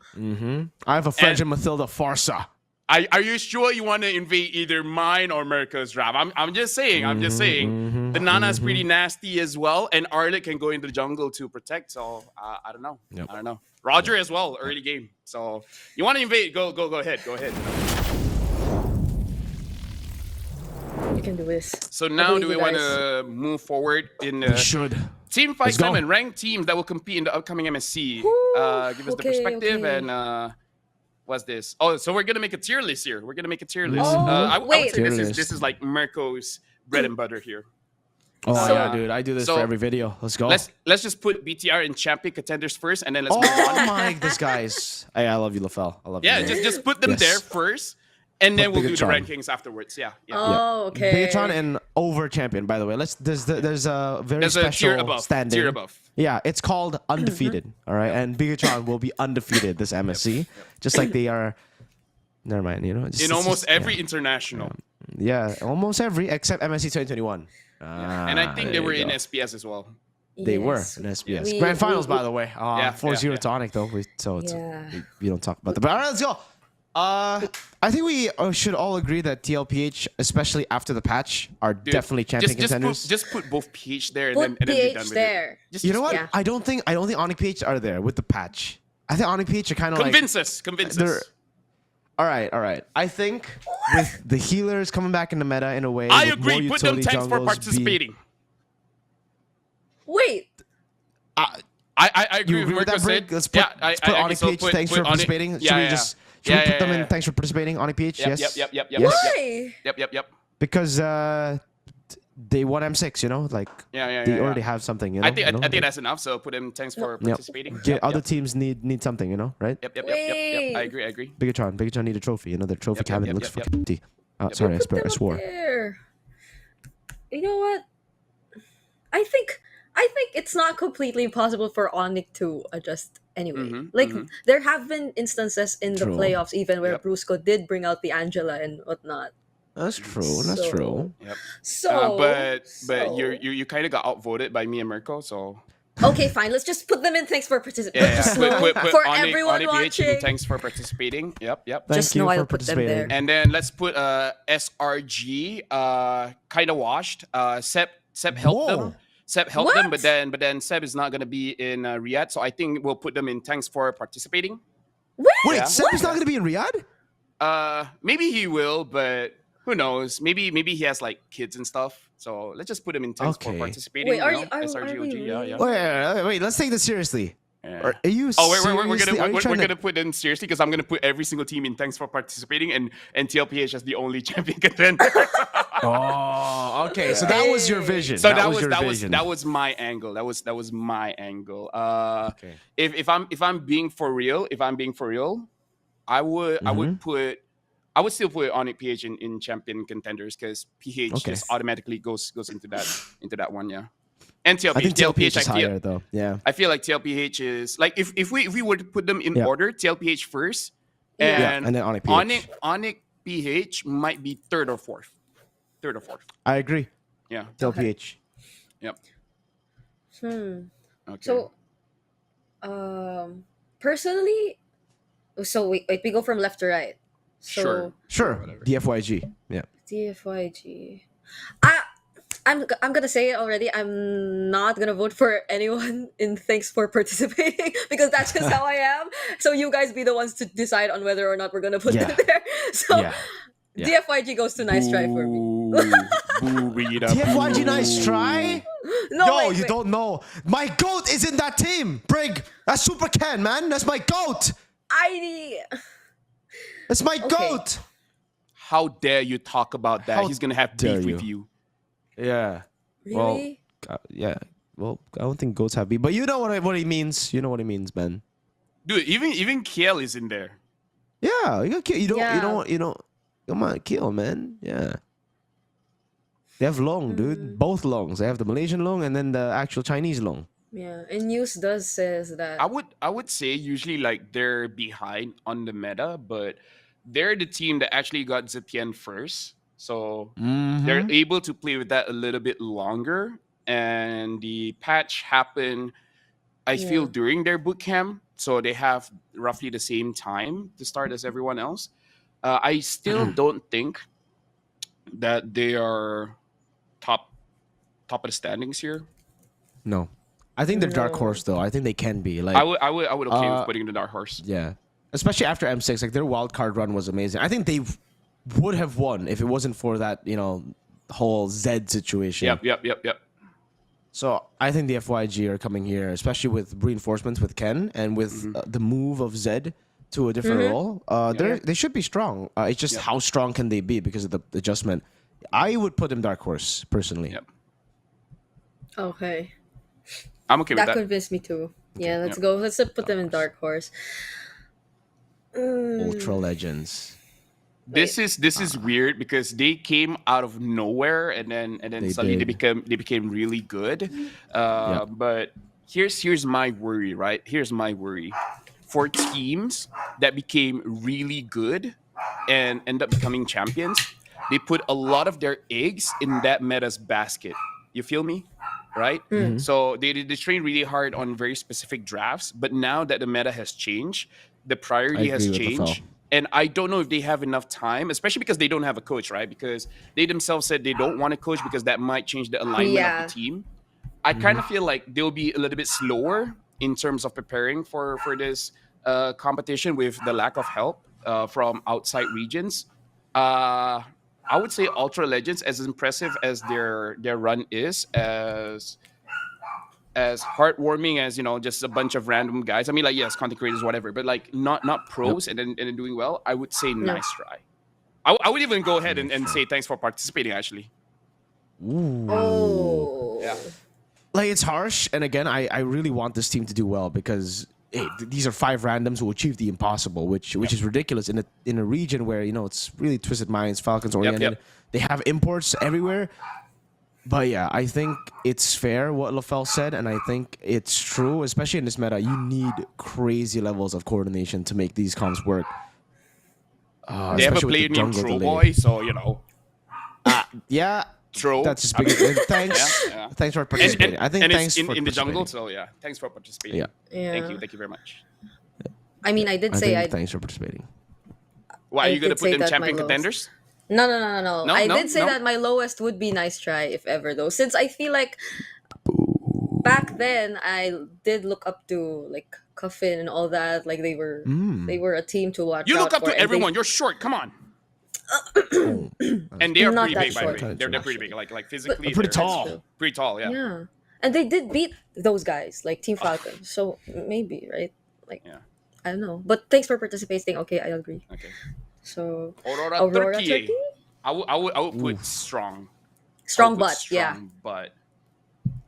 I have a French and Mathilda Farsa. Are you sure you want to invade either mine or Mirko's draft? I'm just saying. I'm just saying. The Nana's pretty nasty as well, and Arlit can go into the jungle to protect. So I don't know. Yep. I don't know. Roger as well, early game. So you want to invade? Go ahead. Go ahead. You can do this. So now, believe do we you want guys. to move forward in We should. Team Let's Fight go. and ranked teams that will compete in the upcoming MSC? Woo, Give us the okay, perspective okay. and what's this? Oh, so we're gonna make a tier list here. We're gonna make a tier list. Oh, I would wait. say Tier this list. is like Mirko's bread and butter here. Oh So- yeah, dude. I do this so- for every video. Let's go. Let's just put BTR in champion contenders first, and then let's Oh move on. my, this guy's. Hey, I love you, Laphel. I love Yeah, you. just put them Yes. there first, and then we'll do the Bigatron. rankings afterwards. Yeah. Oh, okay. Bigatron and over champion. By the way, there's a very There's a special tier above. standing. Tier above. Yeah, it's called undefeated. All right, and Bigatron will be undefeated this MSC, just like they are. Never mind. You know, In almost every international. Yeah, almost every except MSC 2021. And I think they were in go. SPS as well. They were Yes. in SBS. We- Grand finals, we- by the way. Yeah, 4-0 yeah. tonic, though. So it's, Yeah. we don't talk about that. But all right, let's go. I think we should all agree that TLPH, especially after the patch, are Dude, definitely champion contenders. Just put both PH there and Put then be PH done with there. it. Just, You know what? yeah. I don't think Onyx PH are there with the patch. I think Onyx PH are kind of like. Convince us. Convince they're- us. All right. I think with the healers coming back in the meta in a way. I with more agree. Put them utility thanks for jungles participating. Wait. I agree You with agree with Mirko that, said. Brig? Let's put, let's put Onyx PH. Thanks for participating. Should we just should we put them in? Thanks for participating, Onyx PH. Yes. Yep. Yes. Why? Yep. Because they won M6, you know, like Yeah. they already have something, you know. I think you know? I think that's enough. So put them thanks for participating. Yeah, other teams need something, you know, right? Yep. Wait. I agree. Bigatron need a trophy. You know, their trophy cabinet yep, looks yep, fucking empty. Sorry, I Put them up swore. there. You know what? I think it's not completely impossible for Onyx to adjust anyway. There have been instances in the True. playoffs even where Yep. Brusco did bring out the Angela and whatnot. That's true. That's So- true. Yep. So, But so- you kind of got outvoted by me and Mirko. So Okay, fine. Let's just put them in. Thanks for participating. yeah. Just know Put for Onyx everyone PH in watching. thanks for participating. Yep. Thank Just you know for I'll put them there. participating. And then let's put SRG kind of washed. Seb helped Whoa. them. Seb helped them, What? but then Seb is not gonna be in Riyadh, so I think we'll put them in thanks for participating. Wait, Wait, Yeah. Seb is not going to be in Riyadh? Maybe he will, but who knows? Maybe he has like kids and stuff. So let's just put him in thanks for Okay. participating. Wait, are you you- know? are SRG, we OG, yeah. Wait, wait, let's take this seriously. Yeah. Are you Oh, we're seriously- are you gonna trying to- put them seriously because I'm gonna put every single team in thanks for participating and TLPH as the only champion contender. Oh, okay. So that was your vision. So your vision. that was my angle. That was my angle. Okay. If I'm being for real, I would I would still put Onyx PH in champion contenders because PH Okay. just automatically goes into that one, yeah. And TLPH, I think TLPH is I feel higher though. Yeah. I feel like TLPH is like if we were to put them in Yeah. order, TLPH first, Yeah. and And then Onyx PH. Onyx PH might be third or fourth. I agree. Yeah. TLPH. Yep. Hmm. Okay. So, personally, so wait, we go from left to right. So, Sure. Sure. Whatever. DFYG. Yeah. DFYG. I'm gonna say it already. I'm not gonna vote for anyone in thanks for participating because that's just how I am. So you guys be the ones to decide on whether or not we're gonna put Yeah. them there. So Yeah. Yeah. DFYG goes to nice try for me. Boo, Brigida, TFYG, boo. nice try. No, Yo, wait, you wait. don't know. My goat is in that team. Brig. That's Super Ken, man. That's my goat. That's my Okay. goat. How dare you talk about that? How He's gonna have dare beef you. with you. Yeah. Really? Yeah. Well, I don't think goats have beef, but you know what he means. You know what he means, man. Dude, even Kiel is in there. Yeah, you got kill. You Yeah. don't. Come on, kill, man. Yeah. They have long, dude. Both longs. They have the Malaysian long and then the actual Chinese long. Yeah, and news does says that. I would say usually like they're behind on the meta, but they're the team that actually got Zetian first, so they're Mm-hmm. able to play with that a little bit longer. And the patch happened, I feel, Yeah. during their boot camp, so they have roughly the same time to start as everyone else. I still don't think that they are top top of the standings here. No, I think they're dark No. horse though. I think they can be I like, would okay with putting the dark horse. yeah, especially after M6. Like their wild card run was amazing. I think they would have won if it wasn't for that whole Z situation. Yep. So I think the FYG are coming here, especially with reinforcements with Ken and with the move of Zed to a different role. They should be strong. It's just how strong can they be because of the adjustment. I would put them dark horse personally. Yep. Okay. I'm okay with That that. convinced me too. Yeah, let's Yep. go. Let's put them in dark horse. Ultra legends. This is weird because they came out of nowhere and then They suddenly did. they became really good. But here's my worry, right? Here's my worry. For teams that became really good and end up becoming champions, they put a lot of their eggs in that meta's basket. You feel me? Right? Mhm. So they train really hard on very specific drafts, but now that the meta has changed, the I priority has agree with Laphel. changed. And I don't know if they have enough time, especially because they don't have a coach, right? Because they themselves said they don't want a coach because that might change the alignment of Yeah. the team. I kind of feel like they'll be a little bit slower in terms of preparing for this competition with the lack of help from outside regions. I would say Ultra Legends, as impressive as their run is, as heartwarming as just a bunch of random guys. I mean, like, yes, content creators, whatever, but like not pros and then doing well. I would say No. nice try. I would even go ahead and say thanks for participating. Actually, Ooh. Oh. yeah. Like it's harsh, and again, I really want this team to do well because these are 5 randoms who achieve the impossible, which is ridiculous in a region where it's really twisted minds, Falcons oriented. Yep. They have imports everywhere. But yeah, I think it's fair what Laphel said, and I think it's true, especially in this meta. You need crazy levels of coordination to make these comps work. They have a Especially with player the named jungle Troll delay. Boy, so Yeah, Troll. that's just big. Thanks, Yeah. thanks for And, participating. I think and thanks it's for in the jungle, participating. so yeah. Thanks for participating. Yeah, Yeah. Thank you very much. I mean, I did I say think I. thanks for participating. Why are I you gonna did put say them that my champion lowest. contenders? No. No, I no, did say no. that my lowest would be nice try if ever though. Since I feel like back then I did look up to like Coffin and all that. Like they were a team to watch You out look up for, to and everyone. You're short. Come on. And they are Not pretty that big, by the short, way. They're pretty actually. big. Like physically, pretty they're tall. true. Pretty tall, yeah. Yeah, and they did beat those guys like Team Falcon. So maybe right, like Yeah. I don't know. But thanks for participating. Okay, I agree. Okay. So Aurora, Aurora Turkey. Turkey? I would put strong. strong I would put butt. Yeah. strong butt.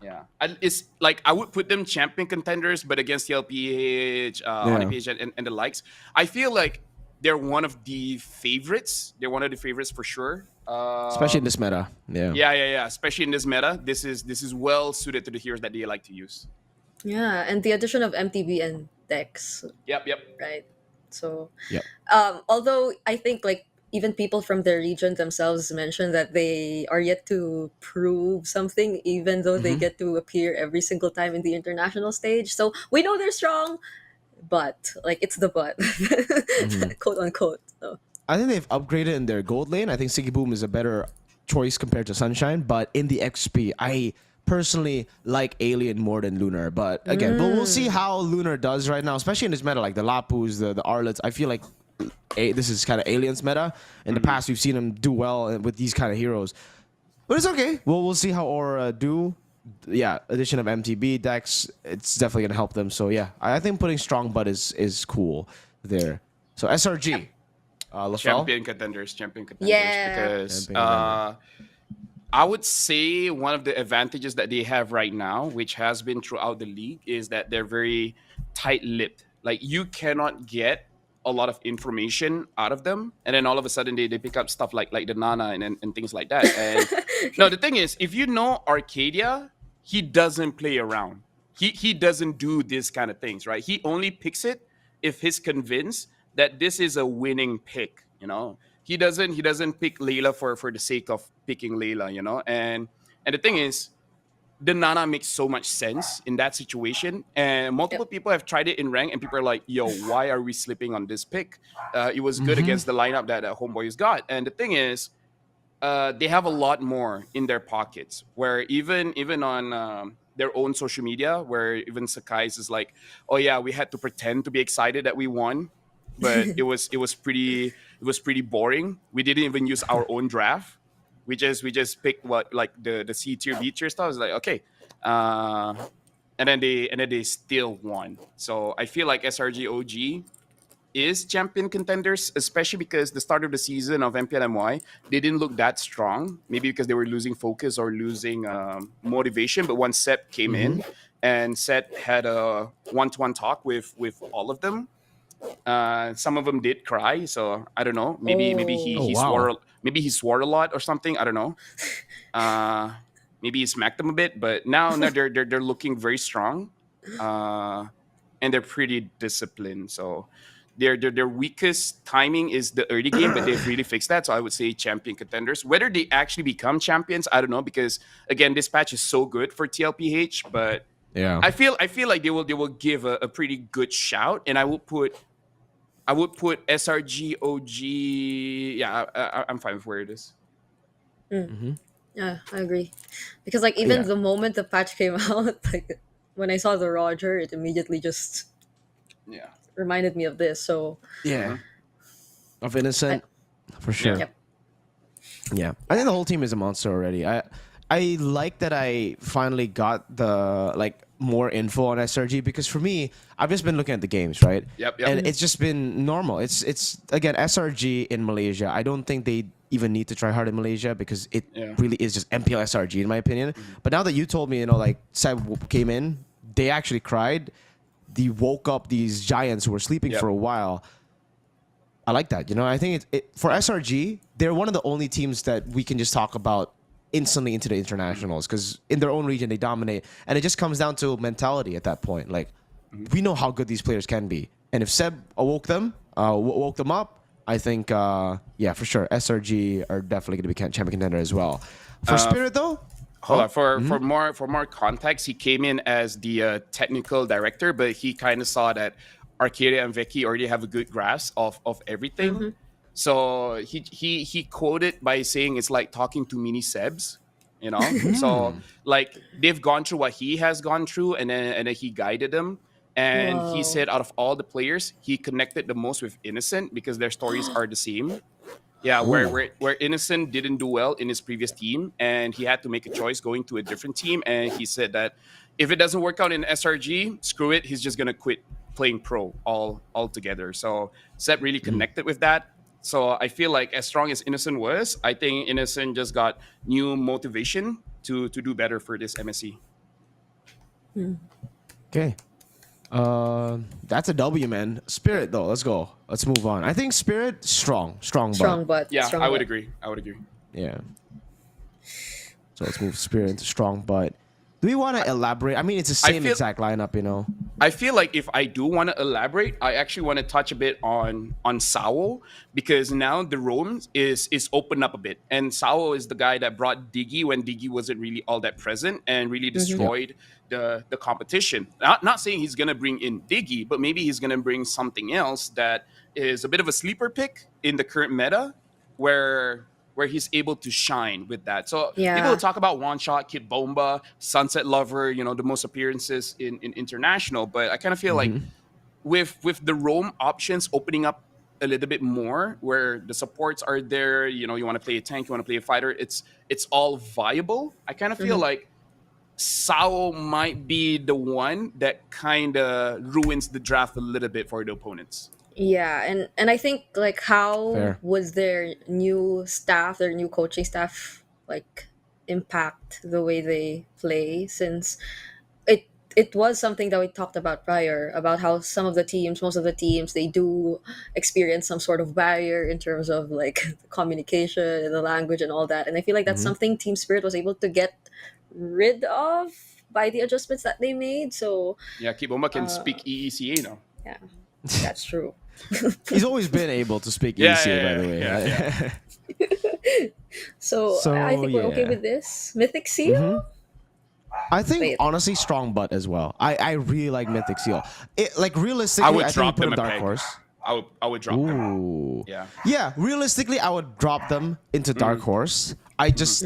Yeah. And it's like I would put them champion contenders, but against TLPH, OnlyPH, and the likes. I feel like they're one of the favorites. They're one of the favorites for sure. Especially in this meta. Yeah. Yeah. Especially in this meta, this is well suited to the heroes that they like to use. Yeah, and the addition of MTB and Dex, Yep. right? So, Yep. although I think like even people from the region themselves mentioned that they are yet to prove something, even though they get to appear every single time in the international stage. So we know they're strong, but like it's the but, quote unquote. So. I think they've upgraded in their gold lane. I think Siggy Boom is a better choice compared to Sunshine, but in the XP, I personally like Alien more than Lunar. But again, we'll see how Lunar does right now, especially in this meta, like the Lapus, the Arlets. I feel like this is kind of Alien's meta. In the past, we've seen him do well with these kind of heroes. But it's okay. We'll see how Aura do. Yeah, addition of MTB, Dex, it's definitely going to help them. So yeah, I think putting Strong Butt is cool there. So SRG. Laphel? Champion contenders. Yeah. Because Champion I would say one of the advantages that they have right now, which has been throughout the league, is that they're very tight-lipped. Like you cannot get a lot of information out of them, and then all of a sudden they pick up stuff like the Nana and things like that. And no, the thing is, if you know Arcadia, he doesn't play around. he doesn't do this kind of things, right? He only picks it if he's convinced that this is a winning pick. He doesn't pick Layla for the sake of picking Layla. And the thing is, the Nana makes so much sense in that situation. And multiple Yep. people have tried it in rank, and people are like, yo, why are we slipping on this pick? It was good against the lineup that Homeboys got. And the thing is, they have a lot more in their pockets, where even on their own social media, where even Sakai's is like, oh yeah, we had to pretend to be excited that we won, but it was pretty boring. We didn't even use our own draft. We just picked what, like, the C tier, B tier stuff. It's like, okay, uh, and then they still won. So I feel like SRG OG is champion contenders, especially because the start of the season of MPLMY, they didn't look that strong. Maybe because they were losing focus or losing motivation. But once Seth came in, and Seth had a one-to-one talk with all of them, some of them did cry. So I don't know. Maybe he Oh. he wow. swore. Maybe he swore a lot or something. I don't know. Uh, Maybe he smacked them a bit. But now they're looking very strong, and they're pretty disciplined. So their weakest timing is the early game, but they've really fixed that. So I would say champion contenders. Whether they actually become champions, I don't know, because again, this patch is so good for TLPH. But Yeah. I feel like they will give a pretty good shout, and I would put SRG OG. Yeah, I'm fine with where it is. Yeah, I agree. Because like even Yeah. the moment the patch came out, like when I saw the Roger, it immediately just Yeah. reminded me of this. So Yeah. Of I, Innocent, for sure. yep. Yeah, I think the whole team is a monster already. I like that I finally got the like more info on SRG, because for me, I've just been looking at the games, right? Yep. And it's just been normal. It's again SRG in Malaysia. I don't think they even need to try hard in Malaysia, because it Yeah. really is just MPL SRG in my opinion. But now that you told me, like Seb came in, they actually cried. They woke up these giants who were sleeping Yep. for a while. I like that. I think for SRG, they're one of the only teams that we can just talk about instantly into the internationals, because in their own region they dominate, and it just comes down to mentality at that point. Like, we know how good these players can be, and if Seb woke them up, I think yeah, for sure, SRG are definitely going to be champion contender as well. For Spirit though, Hold on. For more context, he came in as the technical director, but he kind of saw that Arcadia and Vicky already have a good grasp of everything. So he quoted by saying it's like talking to mini Sebs, So like they've gone through what he has gone through, and then he guided them. And he Whoa. said out of all the players, he connected the most with Innocent because their stories are the same. Yeah, where, Ooh. where Innocent didn't do well in his previous team, and he had to make a choice going to a different team. And he said that if it doesn't work out in SRG, screw it. He's just gonna quit playing pro altogether. So Seth really connected with that. So I feel like as strong as Innocent was, I think Innocent just got new motivation to do better for this MSC. okay. That's a W, man. Spirit though, let's go. Let's move on. I think Spirit strong, Strong but butt. Yeah, Strong I would butt. agree. I would agree. yeah. So let's move Spirit into strong, but do we want to elaborate? I mean, it's the same feel- exact lineup. I feel like if I do want to elaborate, I actually want to touch a bit on Sao, because now the roam is opened up a bit, and Sao is the guy that brought Diggy when Diggy wasn't really all that present and really destroyed the competition. Not saying he's gonna bring in Diggy, but maybe he's gonna bring something else that is a bit of a sleeper pick in the current meta, where he's able to shine with that. So Yeah. people talk about One Shot, Kid Bomba, Sunset Lover, the most appearances in international. But I kind of feel like with the roam options opening up a little bit more, where the supports are there, you want to play a tank, you want to play a fighter, it's all viable. I kind of feel like Sao might be the one that kind of ruins the draft a little bit for the opponents. Yeah, and I think like how Fair. was their new staff, their new coaching staff, like impact the way they play, since it was something that we talked about prior about how some of the teams, most of the teams, they do experience some sort of barrier in terms of like the communication and the language and all that. And I feel like that's something Team Spirit was able to get rid of by the adjustments that they made. So Yeah, Kiboma can speak EECA now. yeah, that's true. He's always been able to speak Yeah, ECA, by yeah, the way. yeah, So, So, I think we're okay yeah. with this. Mythic Seal? I think Wait. honestly, strong butt as well. I really like Mythic Seal. It like realistically, I would think drop we them put a a dark peg. horse. I would drop them. Ooh. Yeah. Yeah, realistically, I would drop them into Dark Horse. I just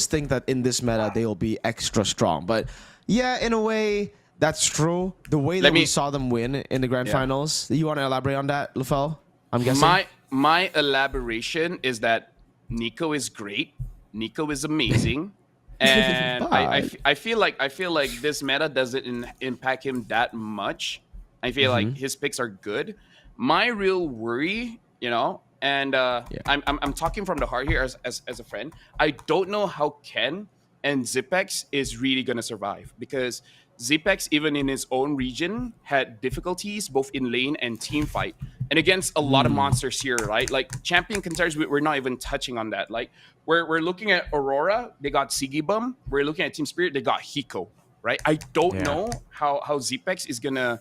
think that in this meta they'll be extra strong. But yeah, in a way, that's true. The way that we saw them win in the grand finals. You want to elaborate on that, Laphel? I'm guessing. My elaboration is that Nico is great. Nico is amazing. And I feel like this meta doesn't impact him that much. I feel like his picks are good. My real worry, and I'm talking from the heart here as a friend. I don't know how Ken and Zipex is really gonna survive, because Zipex, even in his own region, had difficulties both in lane and team fight, and against a lot of monsters here, right? Like champion contenders, we're not even touching on that. Like we're looking at Aurora, they got Sigibum. We're looking at Team Spirit, they got Hiko, right? I don't know how Zipex is gonna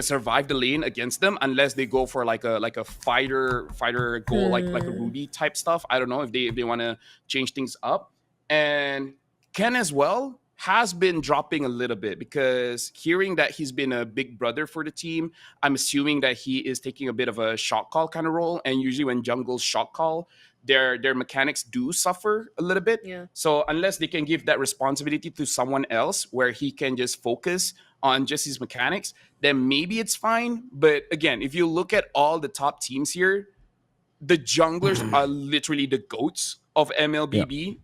survive the lane against them unless they go for like a fighter goal, like a Ruby type stuff. I don't know if they want to change things up. And Ken as well has been dropping a little bit, because hearing that he's been a big brother for the team, I'm assuming that he is taking a bit of a shot call kind of role. And usually when jungles shot call, their mechanics do suffer a little bit. Yeah. So unless they can give that responsibility to someone else where he can just focus on just his mechanics, then maybe it's fine. But again, if you look at all the top teams here, the junglers are literally the goats of MLBB. Yep.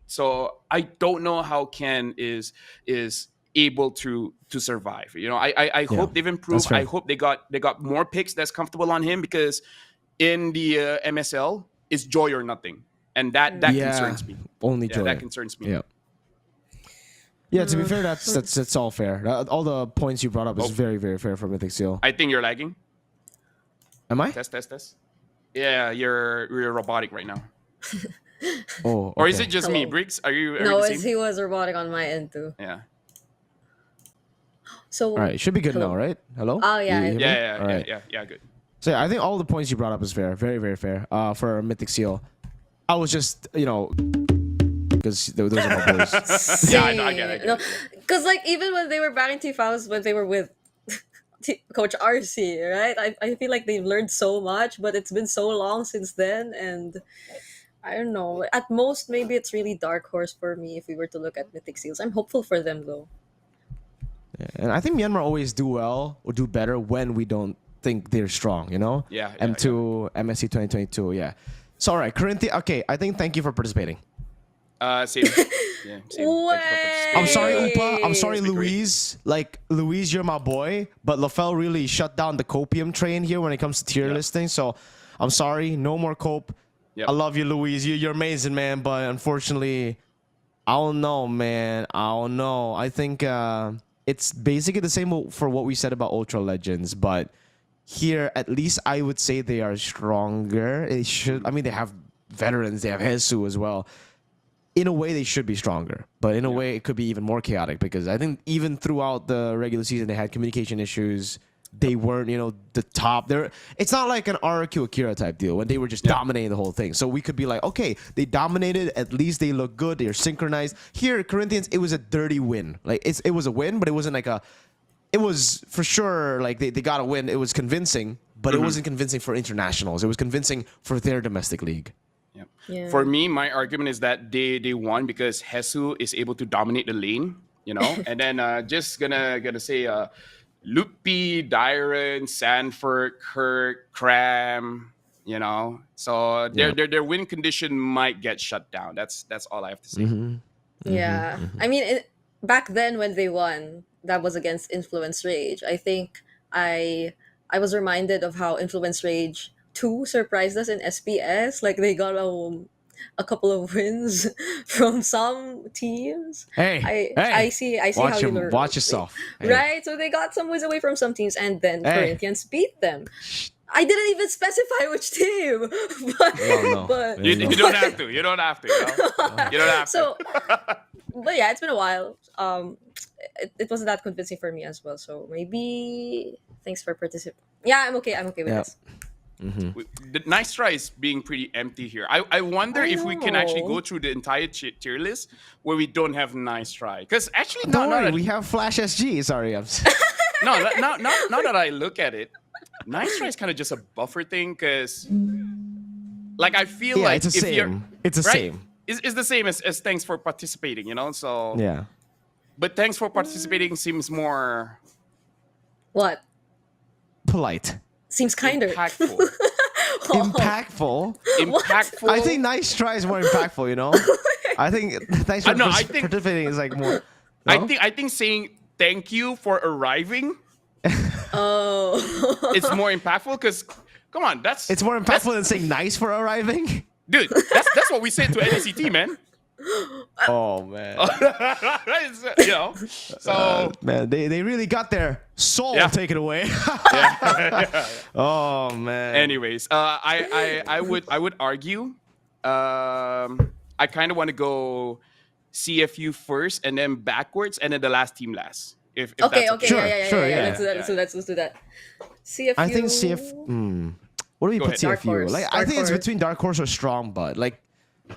So I don't know how Ken is able to survive. I hope they've improved. I hope they got more picks that's comfortable on him, because in the MSL is joy or nothing, and that concerns me. Only joy. That concerns me. Yeah. Yeah, to be fair, that's all fair. All the points you brought up is very, very fair for Mythic Seal. I think you're lagging. Am I? Test. Yeah, you're robotic right now. Oh, okay. Or is it just me, Briggs? Are you? No, he was robotic on my end too. Yeah. So all right, should be good now, right? Hello? Oh yeah. Yeah, good. So I think all the points you brought up is fair, very, very fair. For Mythic Seal, I was just because those are my boys. Yeah, I get it. No, because like even when they were back in T-Files, when they were with Coach RC, right? I feel like they've learned so much, but it's been so long since then, and I don't know. At most, maybe it's really Dark Horse for me if we were to look at Mythic Seals. I'm hopeful for them though. Yeah, and I think Myanmar always do well or do better when we don't think they're strong, Yeah. M2, MSC 2022, yeah. So, all right, Corinthian, okay, I think thank you for participating. Same. Yeah, same. I'm sorry, Upa. I'm sorry, Louise. Like, Louise, you're my boy. But Laphel really shut down the copium train here when it comes to tier listing. So, I'm sorry. No more cope. Yep. I love you, Louise. You're amazing, man. But unfortunately, I don't know, man. I don't know. I think it's basically the same for what we said about Ultra Legends. But here, at least I would say they are stronger. They have veterans. They have Hesu as well. In a way, they should be stronger, but in a way, it could be even more chaotic, because I think even throughout the regular season, they had communication issues. They weren't, the top. It's not like an RQ Akira type deal when they were just dominating the whole thing. So we could be like, okay, they dominated. At least they look good. They're synchronized. Here, Corinthians, it was a dirty win. Like it was a win, but it wasn't like it was for sure like they got a win. It was convincing, but it wasn't convincing for internationals. It was convincing for their domestic league. Yeah. For me, my argument is that they won because Hesu is able to dominate the lane, and then just gonna say Lupi, Dyron, Sanford, Kirk, Cram, so their win condition might get shut down. That's all I have to say. Yeah, I mean, back then when they won, that was against Influence Rage. I think I was reminded of how Influence Rage 2 surprised us in SPS. Like they got a couple of wins from some teams. I see how you learn. Watch yourself. Right? So they got some wins away from some teams, and then Corinthians beat them. I didn't even specify which team. But You don't have to. You don't have to. So but yeah, it's been a while. It wasn't that convincing for me as well. So maybe thanks for participating. Yeah, I'm okay. I'm okay with Yeah. this. The nice try is being pretty empty here. I wonder I if we can actually know. go through the entire tier list where we don't have nice try. Because actually, Don't worry, not we have Flash SG. Sorry, I'm. no, now that I look at it, nice try is kind of just a buffer thing. Because like I feel Yeah, like it's the if you're same. It's the right, same. it's the same as thanks for participating. You know, so Yeah. but thanks for participating seems more What Polite. seems kinder? impactful. Impactful. Impactful. I think nice try is more impactful. You know. I think thanks for I think- participating is like more. I No? think saying thank you for arriving Oh. is more impactful because come on, It's more impactful than saying nice for arriving. dude. That's what we say to NACT, man. Oh man. You know, so Man, they really got their soul Yeah. taken away. yeah. Oh man. Anyways, I would argue, I kind of want to go CFU first and then backwards and then the last team last. If Okay. that's Okay. Sure, Yeah. sure, yeah. Let's do that. Let's do that. CFU. I think what do we Go put ahead. Dark CFU? horse, Like I dark think it's horse. between Dark Horse or Strong Bud. Like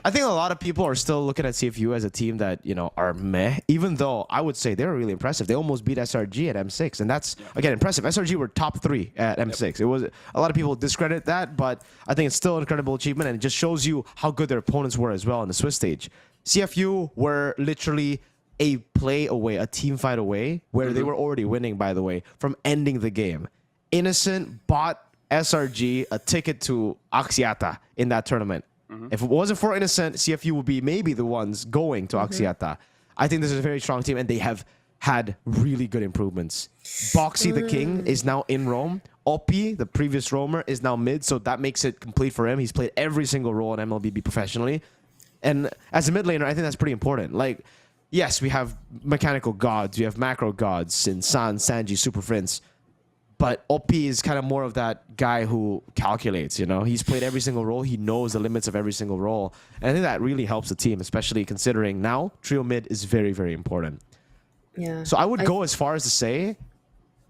I think a lot of people are still looking at CFU as a team that, you know, are meh, even though I would say they were really impressive. They almost beat SRG at M6, and that's again impressive. SRG were top 3 at M6. It was a lot of people discredit that, but I think it's still an incredible achievement, and it just shows you how good their opponents were as well on the Swiss stage. CFU were literally a play away, a team fight away, where they were already winning, by the way, from ending the game. Innocent bought SRG a ticket to Axiata in that tournament. If it wasn't for Innocent, CFU would be maybe the ones going to Axiata. I think this is a very strong team, and they have had really good improvements. Boxy the King is now in Rome. Oppi, the previous roamer, is now mid, so that makes it complete for him. He's played every single role in MLBB professionally. And as a mid laner, I think that's pretty important. Like, yes, we have mechanical gods, we have macro gods in San, Sanji, Super Prince. But Oppi is kind of more of that guy who calculates, you know? He's played every single role. He knows the limits of every single role. And I think that really helps the team, especially considering now trio mid is very, very important. Yeah. So I would go as far as to say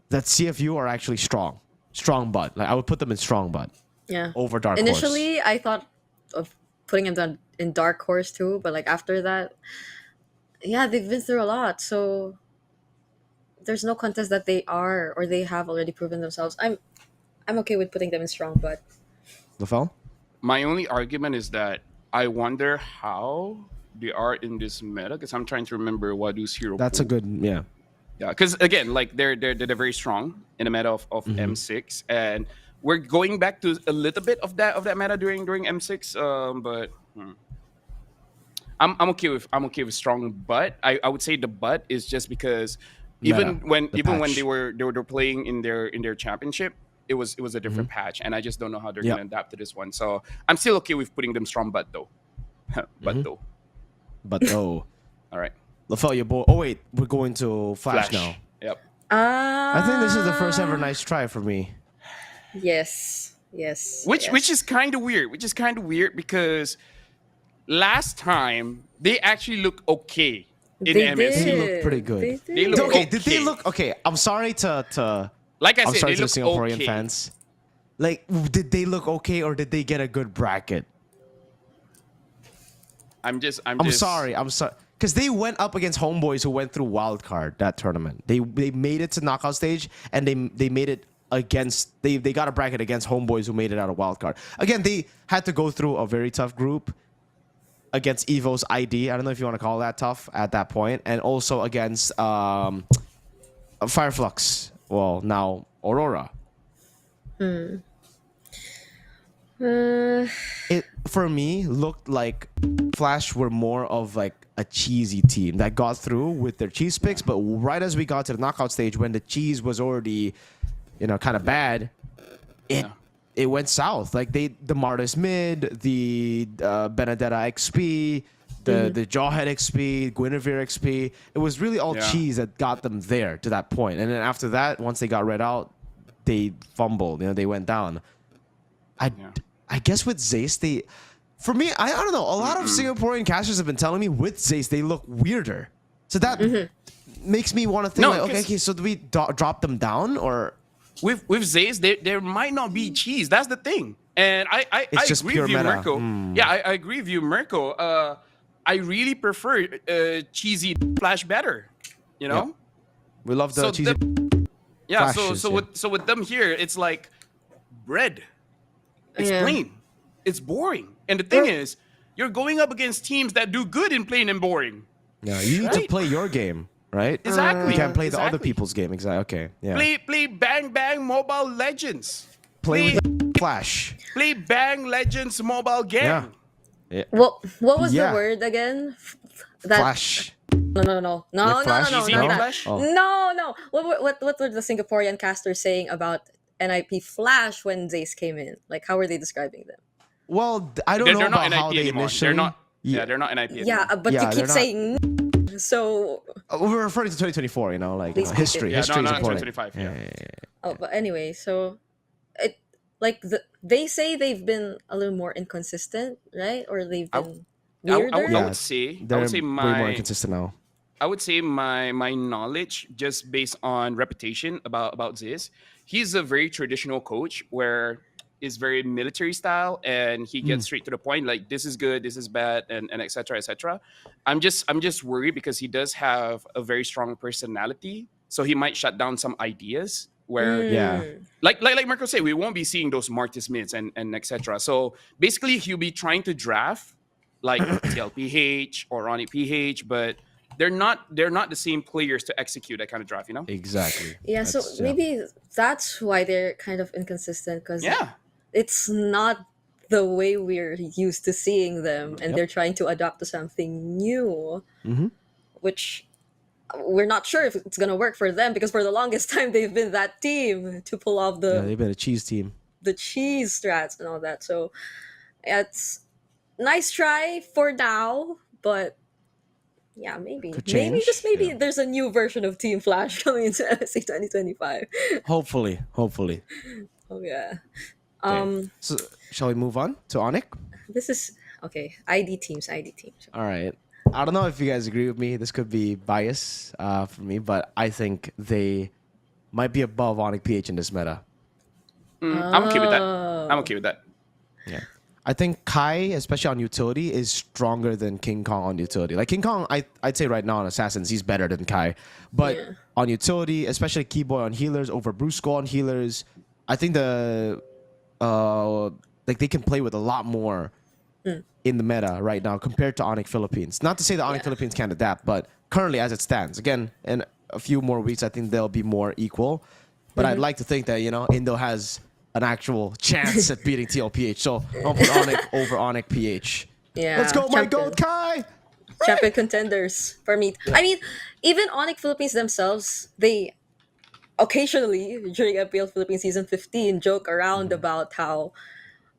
that CFU are actually strong. Strong Bud. Like I would put them in Strong Bud Yeah. over Dark Horse. Initially, I thought of putting him in Dark Horse too, but like after that, yeah, they've been through a lot. So there's no contest that they are or they have already proven themselves. I'm okay with putting them in Strong, but Laphel? My only argument is that I wonder how they are in this meta because I'm trying to remember Wadu's hero. That's a pool. good, yeah. Yeah, because again, like they're very strong in the meta of M6, and we're going back to a little bit of that meta during M6. But I'm okay with strong, but I would say the but is just because even when patch. they were playing in their championship, it was a different patch, and I just don't know how they're gonna adapt to this one. So I'm still okay with putting them strong, but though, But oh, all right, Laphel, your boy. Oh wait, we're going to Flash now. Yep. I think this is the first ever nice try for me. yes. Which is kind of weird. Because last time they actually looked okay in They MSC. did. They look pretty good. They look Okay, did they okay. look okay? I'm sorry to Like I I'm said, sorry they to look Singaporean okay. fans. Like, did they look okay or did they get a good bracket? I'm sorry. Because they went up against homeboys who went through wildcard that tournament. They made it to knockout stage and they made it against they got a bracket against homeboys who made it out of wildcard. Again, they had to go through a very tough group against Evo's ID. I don't know if you want to call that tough at that point, and also against Fireflux. Well, now Aurora. It for me looked like Flash were more of like a cheesy team that got through with their cheese picks, but right as we got to the knockout stage when the cheese was already, you know, kind of bad, it went south. Like the Martis mid, the Benedetta XP, the Jawhead XP, Guinevere XP. It was really all cheese that got them there to that point. And then after that, once they got read out, they fumbled. You know, they went down. I guess with Zace, For me, I don't know. A lot of Singaporean casters have been telling me with Zace they look weirder. So that makes me want to think okay, so do we drop them down or with Zace there might not be cheese. That's the thing. And I just agree pure with you, meta. Mirko. Yeah, I agree with you, Mirko. I really prefer cheesy Flash better. You know? Yep. We love the cheesy flashes, so with them here, it's like bread. It's plain. It's boring. And the thing is, you're going up against teams that do good in plain and boring. Yeah, you need to play your game, right? Exactly. You can't play the other people's game. Exactly. Okay. Yeah. Play Bang Bang Mobile Legends. Play with Flash. Play Bang Legends Mobile Gang. Yeah. What was the word again? Flash. No. Cheesy Not that. Flash? Oh. No. What were the Singaporean casters saying about NIP Flash when Zace came in? Like, how were they describing them? Well, I don't know They're not about how NIP they anymore. initially. They're not NIP anymore. Yeah, but you keep saying so. We're referring to 2024. You know, like history. Yeah, History is not important. 2025. Yeah. Oh, but anyway, so it they say they've been a little more inconsistent, right? Or they've been weirder. I would say way more inconsistent now. I would say my knowledge, just based on reputation about Ziz, he's a very traditional coach where is very military style and he gets straight to the point, like this is good, this is bad, and etc. etc. I'm just worried because he does have a very strong personality, so he might shut down some ideas where like Mirko said, we won't be seeing those Martis mids and etc. So basically he'll be trying to draft like TLPH or Ronnie PH, but they're not the same players to execute that kind of draft, you know? Exactly. Yeah, so maybe that's why they're kind of inconsistent because it's not the way we're used to seeing them, and they're trying to adapt to something new, which we're not sure if it's gonna work for them because for the longest time they've been that team to pull off they've been a cheese team, the cheese strats and all that. So it's nice try for now, but yeah, maybe there's a new version of Team Flash coming into MSC 2025. Hopefully. Oh yeah. So shall we move on to Onyx? This is okay. ID teams. All right. I don't know if you guys agree with me. This could be bias for me, but I think they might be above Onyx PH in this meta. I'm okay with that. Yeah. I think Kai, especially on utility, is stronger than King Kong on utility. Like King Kong, I'd say right now on Assassins, he's better than Kai. But on utility, especially Keyboy on healers over Brusco on healers, I think they can play with a lot more in the meta right now compared to Onyx Philippines. Not to say that Onyx Philippines can't adapt, but currently as it stands, again, in a few more weeks, I think they'll be more equal. But I'd like to think that, Indo has an actual chance at beating TLPH. So I'll put Onyx over Onyx PH. Yeah. Let's go, my gold Kai! Champion contenders for me. I mean, even Onyx Philippines themselves, they occasionally during MPL Philippines season 15 joke around about how,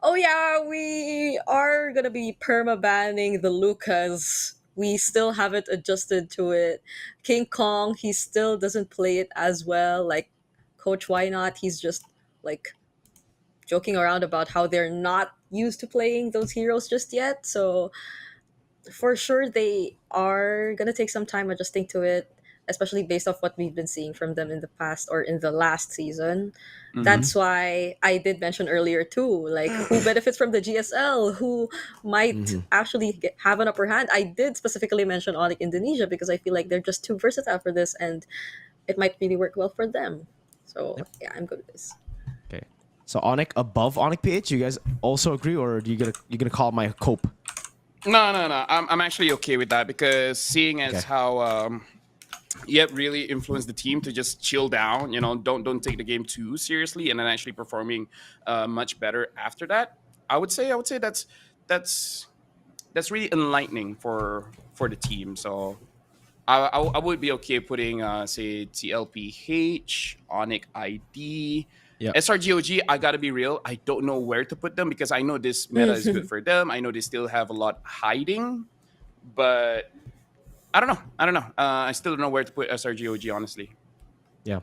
oh yeah, we are gonna be perma-banning the Lucas. We still haven't adjusted to it. King Kong, he still doesn't play it as well. Like Coach Why Not, he's just like joking around about how they're not used to playing those heroes just yet. So for sure they are gonna take some time adjusting to it, especially based off what we've been seeing from them in the past or in the last season. That's why I did mention earlier too, like who benefits from the GSL, who might actually have an upper hand. I did specifically mention Onyx Indonesia because I feel like they're just too versatile for this and it might really work well for them. So yeah, I'm good with this. Okay. So Onyx above Onyx PH, you guys also agree, or are you gonna call my cope? No. I'm actually okay with that because seeing as how really influenced the team to just chill down, don't take the game too seriously, and then actually performing much better after that. I would say that's really enlightening for the team. So I would be okay putting say TLPH, Onyx ID. SRGOG, I gotta be real. I don't know where to put them because I know this meta is good for them. I know they still have a lot hiding, but I don't know. I still don't know where to put SRGOG, honestly. Yeah.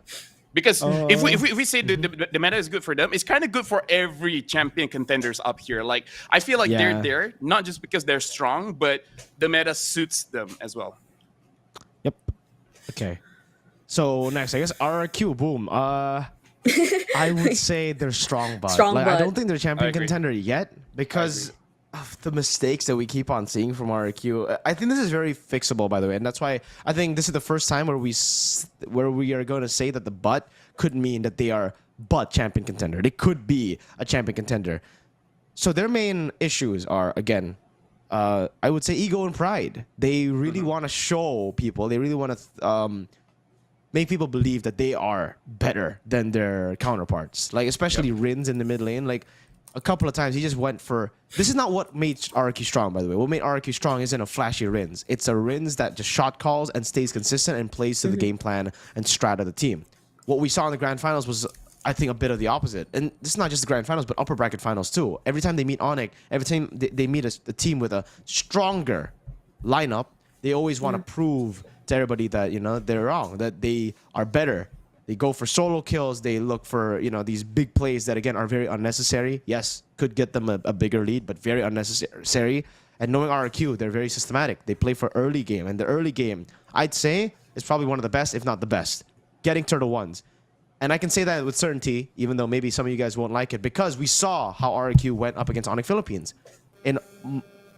Because if we say the meta is good for them, it's kind of good for every champion contenders up here. Like I feel like they're there not just because they're strong, but the meta suits them as well. Yep. Okay. So next, I guess RRQ. Boom. I would say they're strong, but I don't think they're champion contender yet because of the mistakes that we keep on seeing from RRQ. I think this is very fixable, by the way, and that's why I think this is the first time where we are going to say that the but could mean that they are but champion contender. They could be a champion contender. So their main issues are, again, I would say ego and pride. They really want to show people. They really want to make people believe that they are better than their counterparts. Like, especially Rins in the mid lane. Like, a couple of times he just went for... This is not what made RRQ strong, by the way. What made RRQ strong isn't a flashy Rins. It's a Rins that just shot calls and stays consistent and plays to the game plan and strat of the team. What we saw in the Grand Finals was, I think, a bit of the opposite. And this is not just the Grand Finals, but upper bracket finals too. Every time they meet Onyx, every time they meet a team with a stronger lineup, they always want to prove to everybody that, you know, they're wrong, that they are better. They go for solo kills. They look for, you know, these big plays that, again, are very unnecessary. Yes, could get them a bigger lead, but very unnecessary. And knowing RRQ, they're very systematic. They play for early game. And the early game, I'd say, is probably one of the best, if not the best. Getting Turtle 1s. And I can say that with certainty, even though maybe some of you guys won't like it, because we saw how RRQ went up against Onyx Philippines. In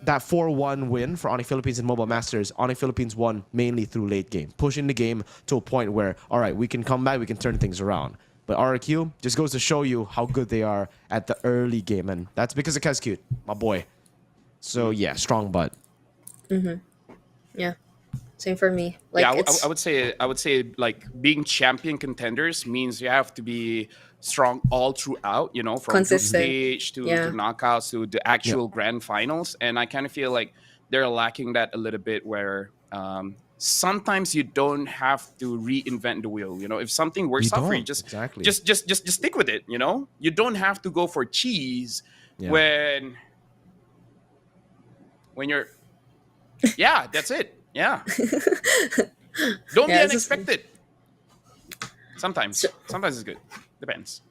that 4-1 win for Onyx Philippines in Mobile Masters, Onyx Philippines won mainly through late game, pushing the game to a point where, all right, we can come back, we can turn things around. But RRQ just goes to show you how good they are at the early game, and that's because of Kescute, my boy. So yeah, strong butt. Yeah, same for me. Like, I would say like being champion contenders means you have to be strong all throughout, you know, from group stage to knockouts to the actual grand finals. And I kind of feel like they're lacking that a little bit, where sometimes you don't have to reinvent the wheel. You know, if something works out for you, just stick with it. You know, you don't have to go for cheese when you're that's it. Don't be unexpected. Sometimes it's good. Depends.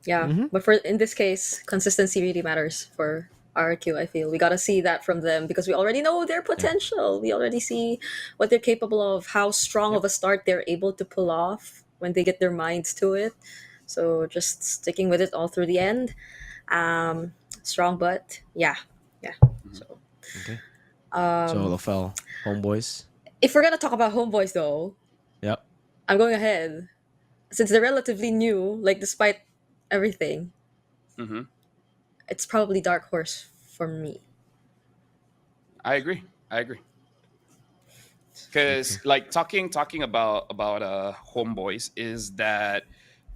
But for in this case, consistency really matters for RRQ. I feel we gotta see that from them because we already know their potential. We already see what they're capable of, how strong of a start they're able to pull off when they get their minds to it. So just sticking with it all through the end. Strong, but So so Laphel, homeboys. If we're gonna talk about homeboys, though, I'm going ahead. Since they're relatively new, like despite everything, it's probably Dark Horse for me. I agree. Because like talking about homeboys is that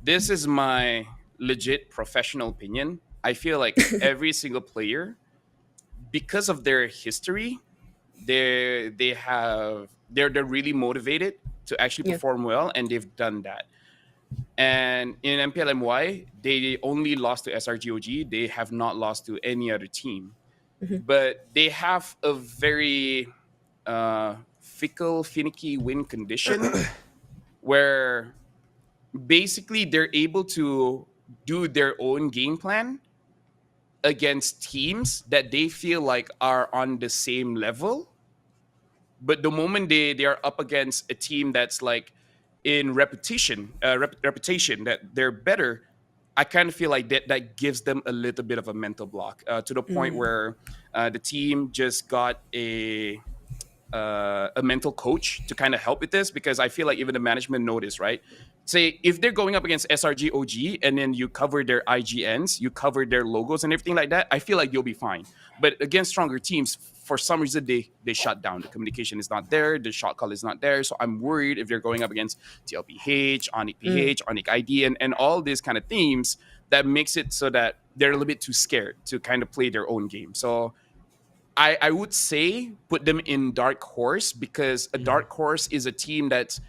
this is my legit professional opinion. I feel like every single player, because of their history, they're really motivated to actually perform well, and they've done that. And in MPLMY, they only lost to SRGOG. They have not lost to any other team. But they have a very finicky win condition where basically they're able to do their own game plan against teams that they feel like are on the same level. But the moment they are up against a team that's like in reputation that they're better, I kind of feel like that gives them a little bit of a mental block to the point where the team just got a mental coach to kind of help with this, because I feel like even the management noticed, right? Say if they're going up against SRG OG and then you cover their IGNs, you cover their logos and everything like that, I feel like you'll be fine. But against stronger teams, for some reason they shut down. The communication is not there, the shot call is not there. So I'm worried if they're going up against TLPH, Onyx PH, Onyx ID, and all these kind of themes, that makes it so that they're a little bit too scared to kind of play their own game. So I would say put them in Dark Horse, because a Dark Horse is a team that's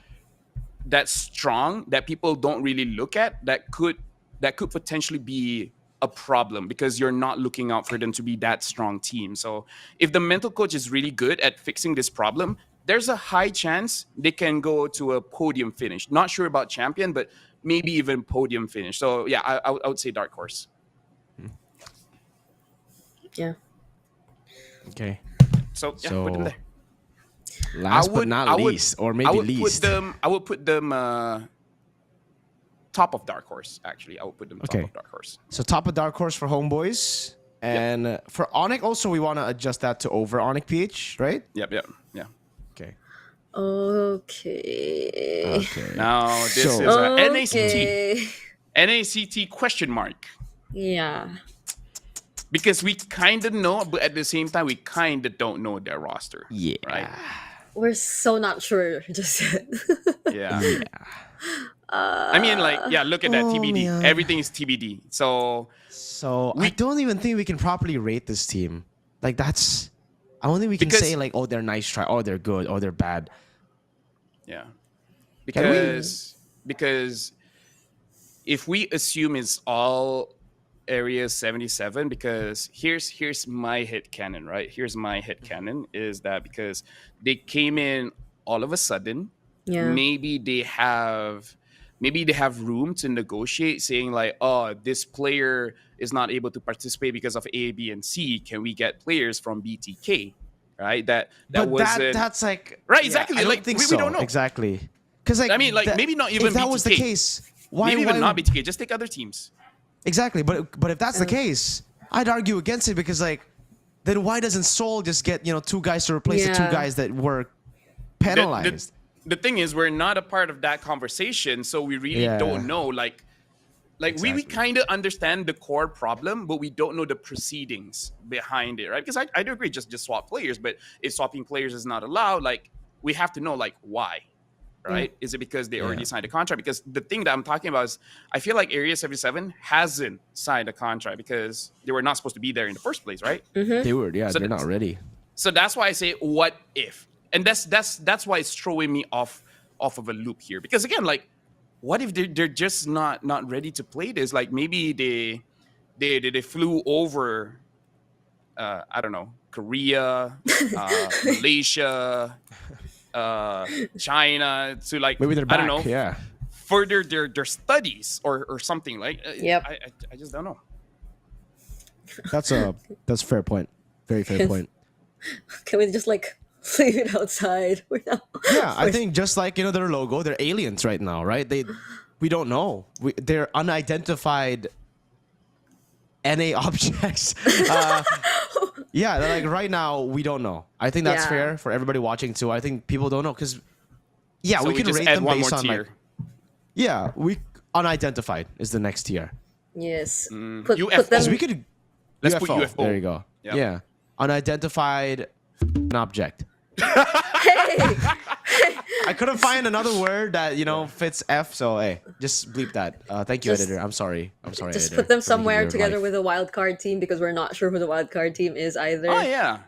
strong, that people don't really look at, that could potentially be a problem because you're not looking out for them to be that strong team. So if the mental coach is really good at fixing this problem, there's a high chance they can go to a podium finish. Not sure about champion, but maybe even podium finish. So yeah, I would say dark horse. Yeah. Okay. So yeah, put them there. Last but not least, or maybe least. I would put them top of dark horse. Actually, I would put them top of dark horse. So top of dark horse for homeboys, and for Onyx also we want to adjust that to over Onyx PH, right? Yep. Yeah. Okay. Okay. Now this is NACT. NACT question mark. Yeah. Because we kind of know, but at the same time, we kind of don't know their roster. Yeah. Right? We're so not sure just yet. Yeah. I mean, like, look at that TBD. Man. Everything is TBD. So I don't even think we can properly rate this team. Like that's, I don't think we can say like, oh, they're nice try, oh, they're good, oh, they're bad. Yeah. Because if we assume it's all Area 77, because here's my headcanon, right? Here's my headcanon is that because they came in all of a sudden, maybe they have room to negotiate, saying like, oh, this player is not able to participate because of A, B, and C. Can we get players from BTK? Right? That's like right, exactly. I don't like think we so. don't know. Exactly. Because like, I mean, like maybe not even if that BTK. was the case, why maybe even not BTK, just take other teams. Exactly, but if that's the case, I'd argue against it because like, then why doesn't Seoul just get 2 guys to replace the 2 guys that were penalized? The thing is, we're not a part of that conversation, so we really don't know. Like exactly. we kind of understand the core problem, but we don't know the proceedings behind it, right? Because I do agree, just swap players, but if swapping players is not allowed, like we have to know like why. Right? Is it because they already signed a contract? Because the thing that I'm talking about is I feel like Area 77 hasn't signed a contract because they were not supposed to be there in the first place, right? Mm-hmm. They were, so they're not ready. So that's why I say, what if? And that's why it's throwing me off of a loop here. Because again, like, what if they're just not ready to play this? Like maybe they flew over, I don't know, Korea, Malaysia. China to like maybe they're back, I don't know further their studies or something like I just don't know. That's a fair point, very fair point. Can we just like leave it outside? I think just like their logo, they're aliens right now, right? We don't know, they're unidentified NA objects. They're like right now we don't know. I think that's fair for everybody watching too. I think people don't know because so we can just rate add them one based more on tier. like we unidentified is the next tier. Yes. UFO. Put them. We could Let's put UFO. There you go. Yep. Yeah, unidentified object. Hey. I couldn't find another word that fits F, so hey, just bleep that. Thank you, editor. I'm sorry. Just editor, put them for somewhere making your together life. with a wild card team because we're not sure who the wild card team is either. Oh yeah.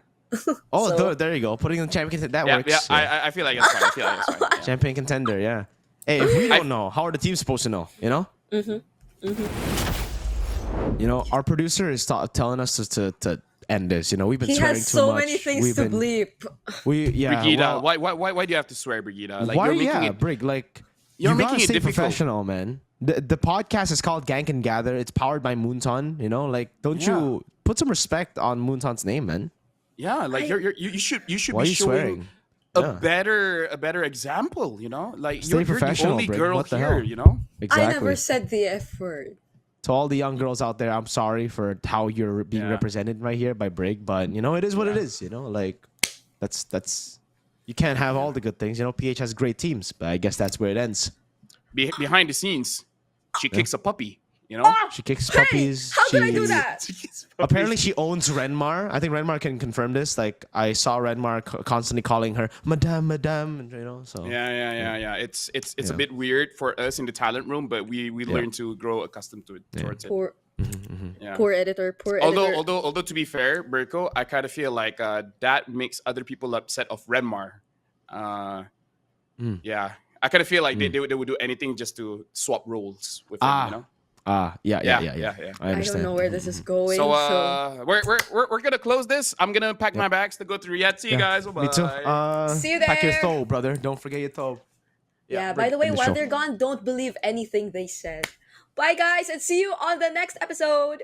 There you go. Putting in the champion contender, that Yeah, works. I feel like it's fine. Yeah. Champion contender, yeah. Hey, if we don't know, how are the teams supposed to know? Our producer is telling us to end this. We've been He swearing has too so much. many things to bleep. Brigida, why do you have to swear, Brigida? Like why? you're making it, Brig, like you're you making gotta it stay difficult. professional, man. The podcast is called Gank and Gather. It's powered by Moonton. Like don't you put some respect on Moonton's name, man? Yeah, like you should Why are be you showing swearing? a better example. Like Stay you're the professional, only Brig. girl What the here. hell? Exactly. I never said the F word. To all the young girls out there, I'm sorry for how you're being represented right here by Brig, but it is what it is. Like that's you can't have all the good things. PH has great teams, but I guess that's where it ends. Behind the scenes, she kicks a puppy. She kicks puppies. How did I do that? Apparently, she owns Renmar. I think Renmar can confirm this. Like I saw Renmar constantly calling her Madame, and So Yeah. It's a bit weird for us in the talent room, but we learn to grow accustomed to it towards it. Poor editor. Although to be fair, Mirko, I kind of feel like that makes other people upset of Renmar. Yeah, I kind of feel like they would do anything just to swap roles with him. Yeah. I understand. I don't know where this is going. So we're gonna close this. I'm gonna pack my bags to go to Riyadh. See you guys. Bye. Me too. See you there. Pack your thobe, brother. Don't forget your thobe. Yeah, by the way, in the while show. they're gone, don't believe anything they said. Bye, guys, and see you on the next episode.